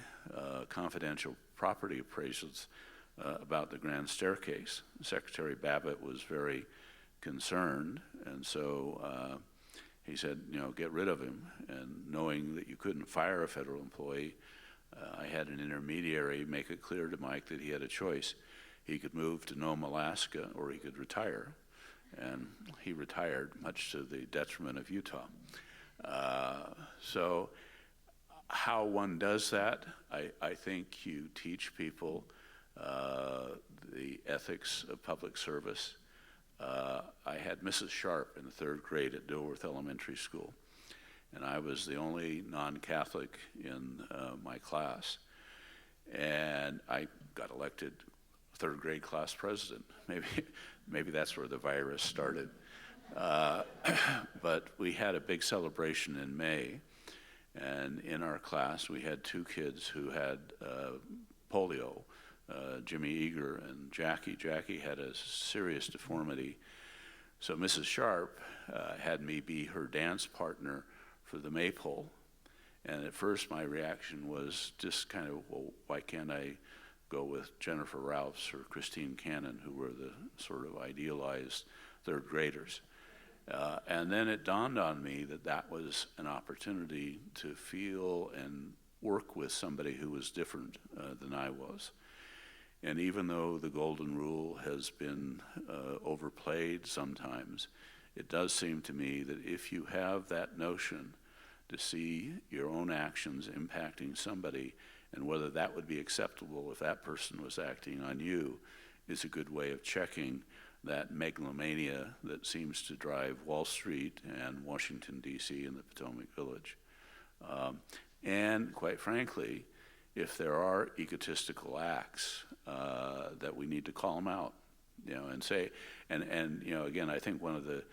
confidential property appraisals about the Grand Staircase. Secretary Babbitt was very concerned, and so he said, get rid of him. And knowing that you couldn't fire a federal employee, I had an intermediary make it clear to Mike that he had a choice. He could move to Nome, Alaska, or he could retire. And he retired, much to the detriment of Utah. So how one does that, I think you teach people the ethics of public service. I had Mrs. Sharp in the 3rd grade at Dilworth Elementary School, and I was the only non-Catholic in my class. And I got elected 3rd grade class president. Maybe that's where the virus started. But we had a big celebration in May, and in our class we had 2 kids who had polio, Jimmy Eager and Jackie. Jackie had a serious deformity. So Mrs. Sharp had me be her dance partner for the maypole. And at first my reaction was just kind of, well, why can't I go with Jennifer Rouse or Christine Cannon, who were the sort of idealized 3rd graders? And then it dawned on me that that was an opportunity to feel and work with somebody who was different than I was. And even though the golden rule has been overplayed sometimes, it does seem to me that if you have that notion to see your own actions impacting somebody, and whether that would be acceptable if that person was acting on you, is a good way of checking that megalomania that seems to drive Wall Street and Washington, D.C. and the Potomac Village. And quite frankly, if there are egotistical acts, that we need to call them out, and say, and again, I think one of the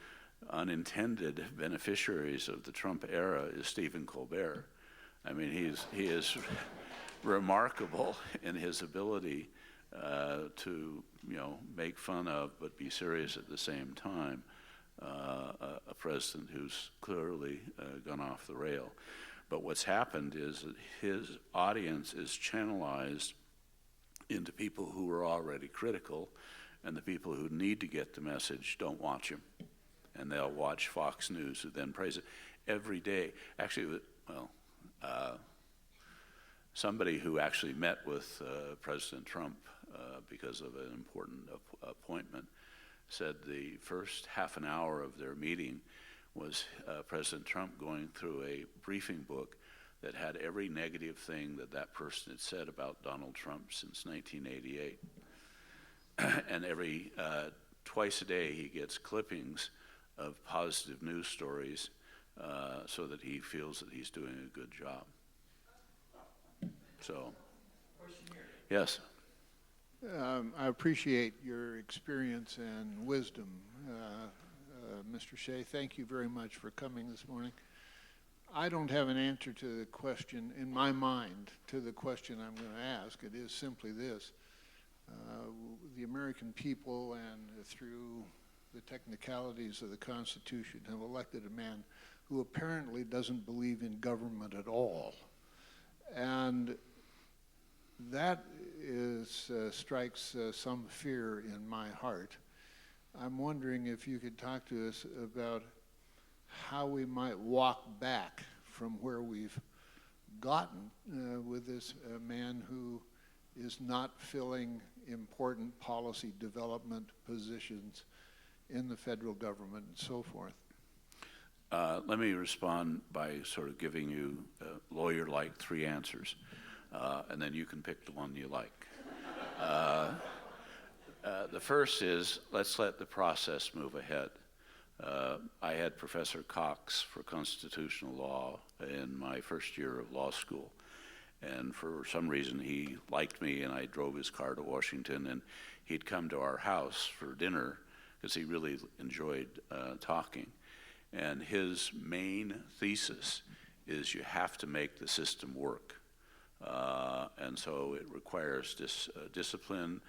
unintended beneficiaries of the Trump era is Stephen Colbert. I mean, he is remarkable in his ability to make fun of but be serious at the same time, a president who's clearly gone off the rail. But what's happened is that his audience is channelized into people who are already critical, and the people who need to get the message don't watch him. And they'll watch Fox News, who then praise it every day. Actually, somebody who actually met with President Trump because of an important appointment said the first half an hour of their meeting was President Trump going through a briefing book that had every negative thing that that person had said about Donald Trump since 1988. And twice a day he gets clippings of positive news stories so that he feels that he's doing a good job. So, yes. I appreciate your experience and wisdom, Mr. Shea. Thank you very much for coming this morning. I don't have an answer to the question, in my mind, to the question I'm going to ask. It is simply this. The American people, and through the technicalities of the Constitution, have elected a man who apparently doesn't believe in government at all. And that strikes some fear in my heart. I'm wondering if you could talk to us about how we might walk back from where we've gotten with this man who is not filling important policy development positions in the federal government and so forth. Let me respond by sort of giving you lawyer-like 3 answers, and then you can pick the one you like. The first is, let's let the process move ahead. I had Professor Cox for constitutional law in my first year of law school. And for some reason, he liked me, and I drove his car to Washington, and he'd come to our house for dinner because he really enjoyed talking. And his main thesis is you have to make the system work. And so it requires discipline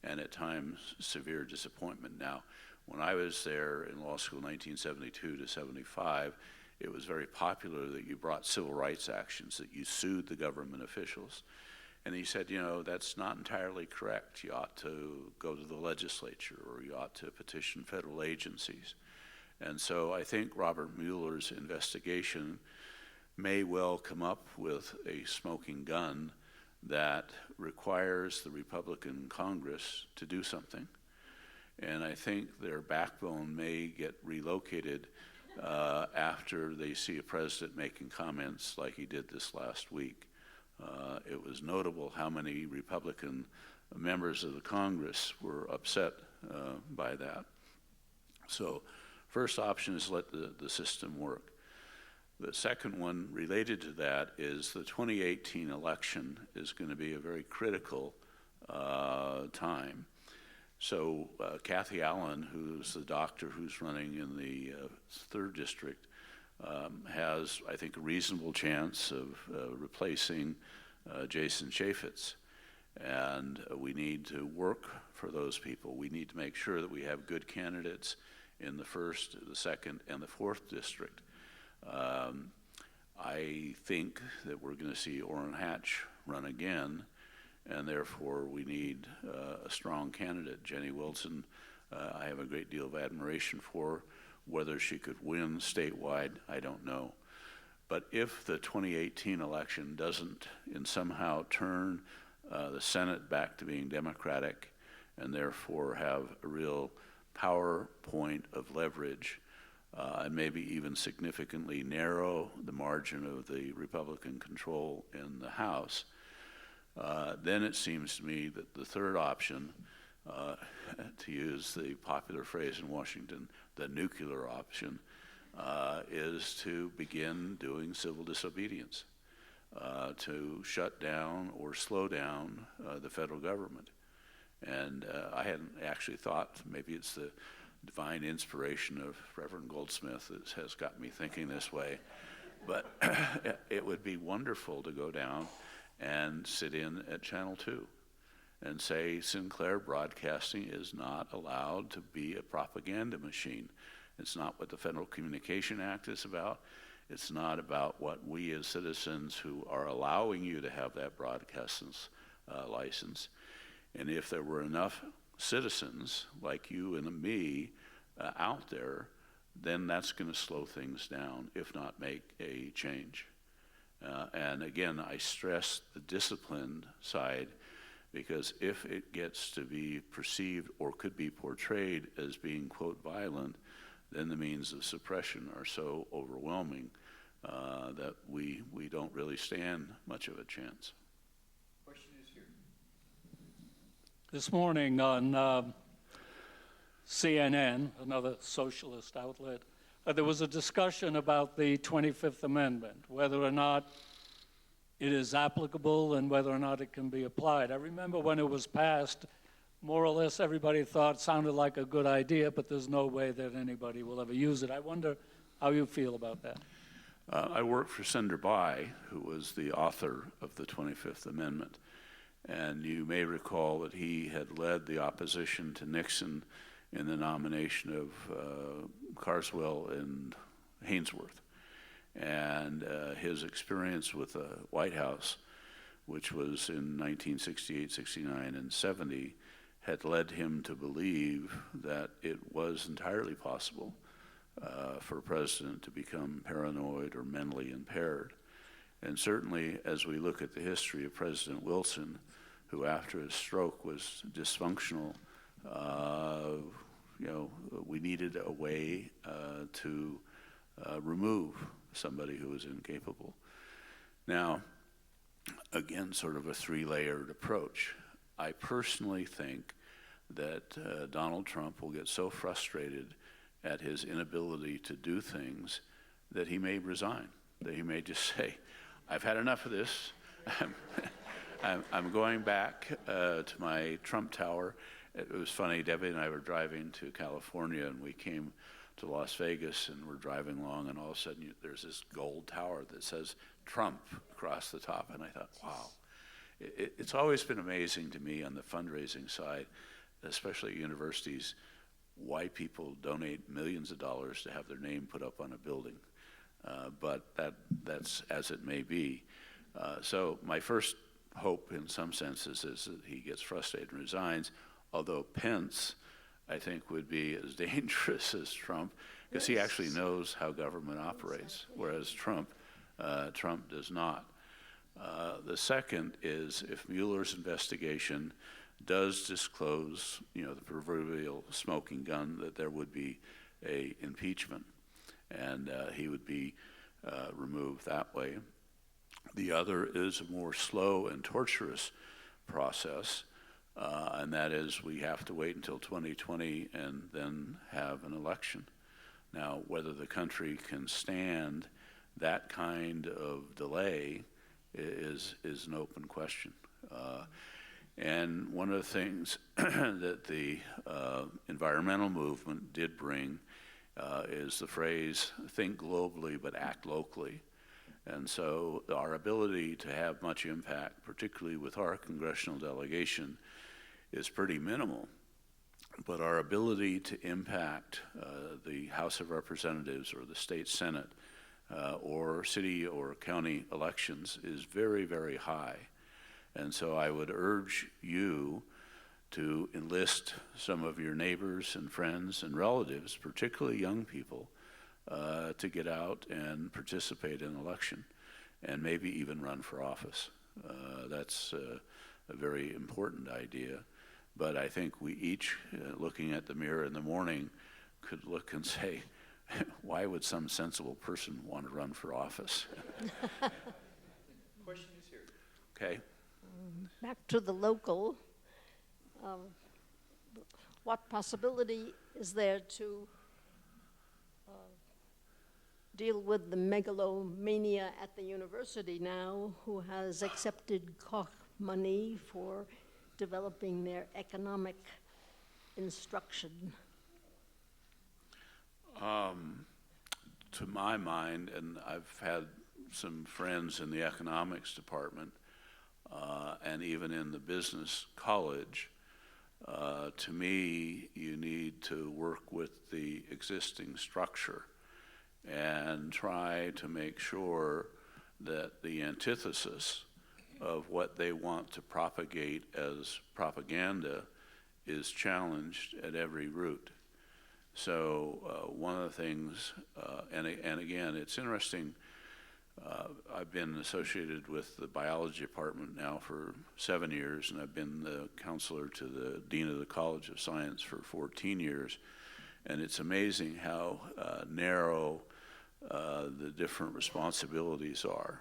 and at times severe disappointment. Now, when I was there in law school 1972 to 75, it was very popular that you brought civil rights actions, that you sued the government officials. And he said, that's not entirely correct. You ought to go to the legislature, or you ought to petition federal agencies. And so I think Robert Mueller's investigation may well come up with a smoking gun that requires the Republican Congress to do something. And I think their backbone may get relocated after they see a president making comments like he did this last week. It was notable how many Republican members of the Congress were upset by that. So first option is let the system work. The second one related to that is the 2018 election is going to be a very critical time. So Kathy Allen, who's the doctor who's running in the 3rd District, has, I think, a reasonable chance of replacing Jason Chaffetz. And we need to work for those people. We need to make sure that we have good candidates in the 1st, the 2nd, and the 4th District. I think that we're going to see Orrin Hatch run again, and therefore we need a strong candidate. Jenny Wilson, I have a great deal of admiration for. Whether she could win statewide, I don't know. But if the 2018 election doesn't somehow turn the Senate back to being Democratic and therefore have a real power point of leverage, and maybe even significantly narrow the margin of the Republican control in the House, then it seems to me that the third option, to use the popular phrase in Washington, the nuclear option, is to begin doing civil disobedience, to shut down or slow down the federal government. And I hadn't actually thought, maybe it's the divine inspiration of Reverend Goldsmith that has got me thinking this way, but it would be wonderful to go down and sit in at Channel 2 and say Sinclair Broadcasting is not allowed to be a propaganda machine. It's not what the Federal Communication Act is about. It's not about what we as citizens who are allowing you to have that broadcast license. And if there were enough citizens like you and me out there, then that's going to slow things down, if not make a change. And again, I stress the disciplined side, because if it gets to be perceived or could be portrayed as being, quote, violent, then the means of suppression are so overwhelming that we don't really stand much of a chance. Question is here. This morning on CNN, another socialist outlet, there was a discussion about the 25th Amendment, whether or not it is applicable and whether or not it can be applied. I remember when it was passed, more or less everybody thought it sounded like a good idea, but there's no way that anybody will ever use it. I wonder how you feel about that. I worked for Senator Bayh, who was the author of the 25th Amendment. And you may recall that he had led the opposition to Nixon in the nomination of Carswell and Hainsworth. And his experience with the White House, which was in 1968, 69, and 70, had led him to believe that it was entirely possible for a president to become paranoid or mentally impaired. And certainly, as we look at the history of President Wilson, who after his stroke was dysfunctional, we needed a way to remove somebody who was incapable. Now, again, sort of a three-layered approach. I personally think that Donald Trump will get so frustrated at his inability to do things that he may resign, that he may just say, I've had enough of this. I'm going back to my Trump Tower. It was funny, Debbie and I were driving to California, and we came to Las Vegas, and we're driving along, and all of a sudden there's this gold tower that says Trump across the top, and I thought, wow. It's always been amazing to me on the fundraising side, especially at universities, why people donate millions of dollars to have their name put up on a building. But that's as it may be. So my first hope in some senses is that he gets frustrated and resigns, although Pence, I think, would be as dangerous as Trump, because he actually knows how government operates, whereas Trump does not. The second is if Mueller's investigation does disclose, the proverbial smoking gun, that there would be a impeachment, and he would be removed that way. The other is a more slow and torturous process and that is we have to wait until 2020 and then have an election. Now, whether the country can stand that kind of delay is an open question. And one of the things that the environmental movement did bring is the phrase, think globally but act locally. And so our ability to have much impact, particularly with our congressional delegation, is pretty minimal. But our ability to impact the House of Representatives or the state Senate or city or county elections is very, very high. And so I would urge you to enlist some of your neighbors and friends and relatives, particularly young people, to get out and participate in an election and maybe even run for office. That's a very important idea. But I think we each, looking at the mirror in the morning, could look and say, why would some sensible person want to run for office? Question is here. Okay. Back to the local, what possibility is there to deal with the megalomania at the university now, who has accepted Koch money for developing their economic instruction? To my mind, and I've had some friends in the economics department and even in the business college, to me, you need to work with the existing structure and try to make sure that the antithesis of what they want to propagate as propaganda is challenged at every root. So one of the things, and again, it's interesting, I've been associated with the biology department now for 7 years, and I've been the counselor to the dean of the College of Science for 14 years. And it's amazing how narrow the different responsibilities are.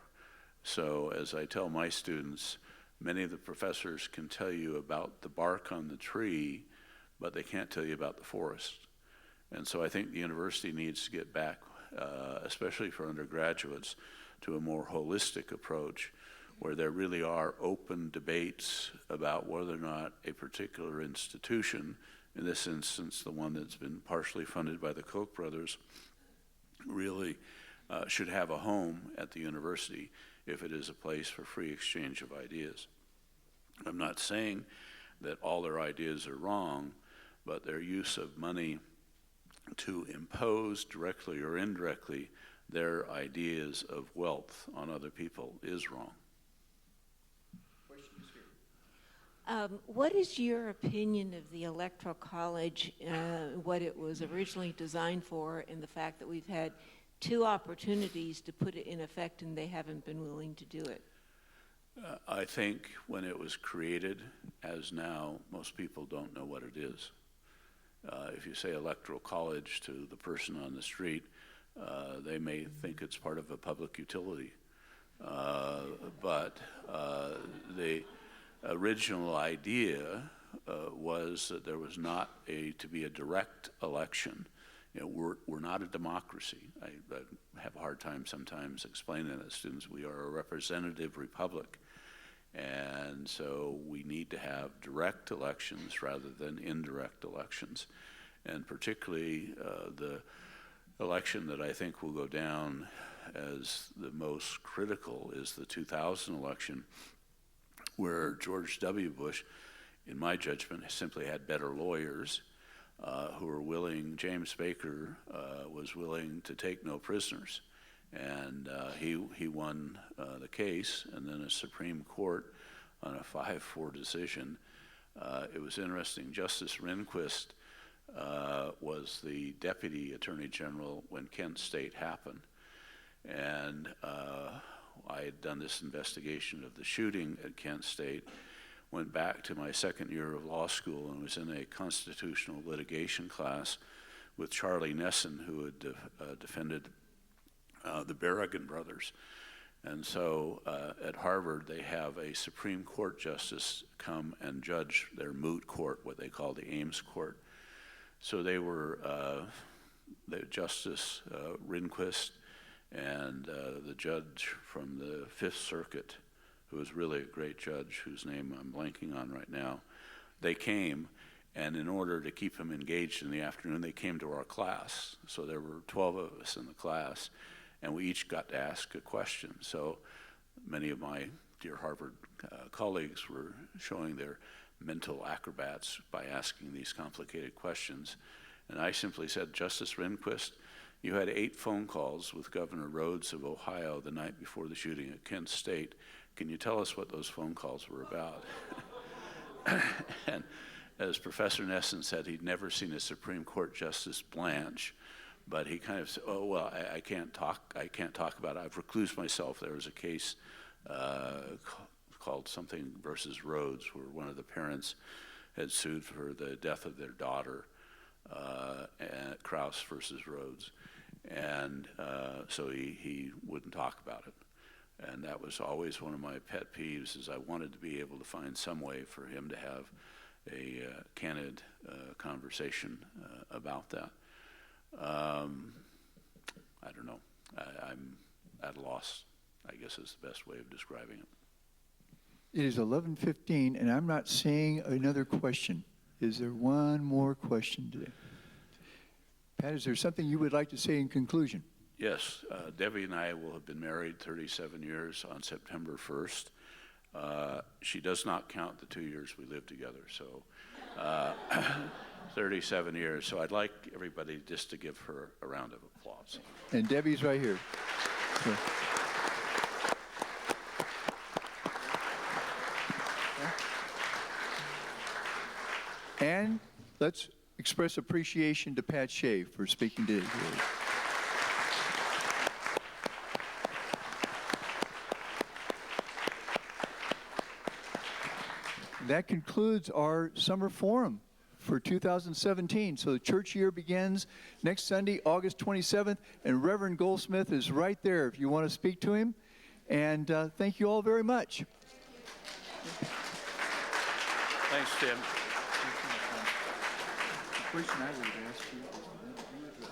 So as I tell my students, many of the professors can tell you about the bark on the tree, but they can't tell you about the forest. And so I think the university needs to get back, especially for undergraduates, to a more holistic approach where there really are open debates about whether or not a particular institution, in this instance the one that's been partially funded by the Koch brothers, really should have a home at the university if it is a place for free exchange of ideas. I'm not saying that all their ideas are wrong, but their use of money to impose directly or indirectly their ideas of wealth on other people is wrong. What is your opinion of the Electoral College, what it was originally designed for, and the fact that we've had 2 opportunities to put it in effect and they haven't been willing to do it? I think when it was created, as now, most people don't know what it is. If you say Electoral College to the person on the street, they may think it's part of a public utility. But the original idea was that there was not to be a direct election. You know, we're not a democracy. I have a hard time sometimes explaining that to students. We are a representative republic. And so we need to have direct elections rather than indirect elections. And particularly the election that I think will go down as the most critical is the 2000 election, where George W. Bush, in my judgment, simply had better lawyers who were willing. James Baker was willing to take no prisoners. And he won the case, and then a Supreme Court on a 5-4 decision. It was interesting. Justice Rehnquist was the Deputy Attorney General when Kent State happened. And I had done this investigation of the shooting at Kent State, went back to my second year of law school and was in a constitutional litigation class with Charlie Nesson, who had defended the Berrigan brothers. And so at Harvard, they have a Supreme Court justice come and judge their moot court, what they call the Ames Court. So they were the Justice Rehnquist and the judge from the Fifth Circuit, who was really a great judge, whose name I'm blanking on right now. They came, and in order to keep him engaged in the afternoon, they came to our class. So there were 12 of us in the class, and we each got to ask a question. So many of my dear Harvard colleagues were showing their mental acrobats by asking these complicated questions. And I simply said, Justice Rehnquist, you had 8 phone calls with Governor Rhodes of Ohio the night before the shooting at Kent State. Can you tell us what those phone calls were about? And as Professor Nesson said, he'd never seen a Supreme Court Justice blanch, but he kind of said, oh, well, I can't talk about it. I've reclused myself. There was a case called something versus Rhodes, where one of the parents had sued for the death of their daughter, Krauss versus Rhodes. And so he wouldn't talk about it. And that was always one of my pet peeves, is I wanted to be able to find some way for him to have a candid conversation about that. I don't know. I'm at a loss, I guess is the best way of describing it. It is 11:15, and I'm not seeing another question. Is there one more question today? Pat, is there something you would like to say in conclusion? Yes, Debbie and I will have been married 37 years on September 1st. She does not count the 2 years we lived together, so 37 years. So I'd like everybody just to give her a round of applause. And Debbie's right here. So. And let's express appreciation to Pat Shea for speaking today. That concludes our summer forum for 2017. So the church year begins next Sunday, August 27th, and Reverend Goldsmith is right there if you want to speak to him. And thank you all very much. Thanks, Tim. The question I would ask you is,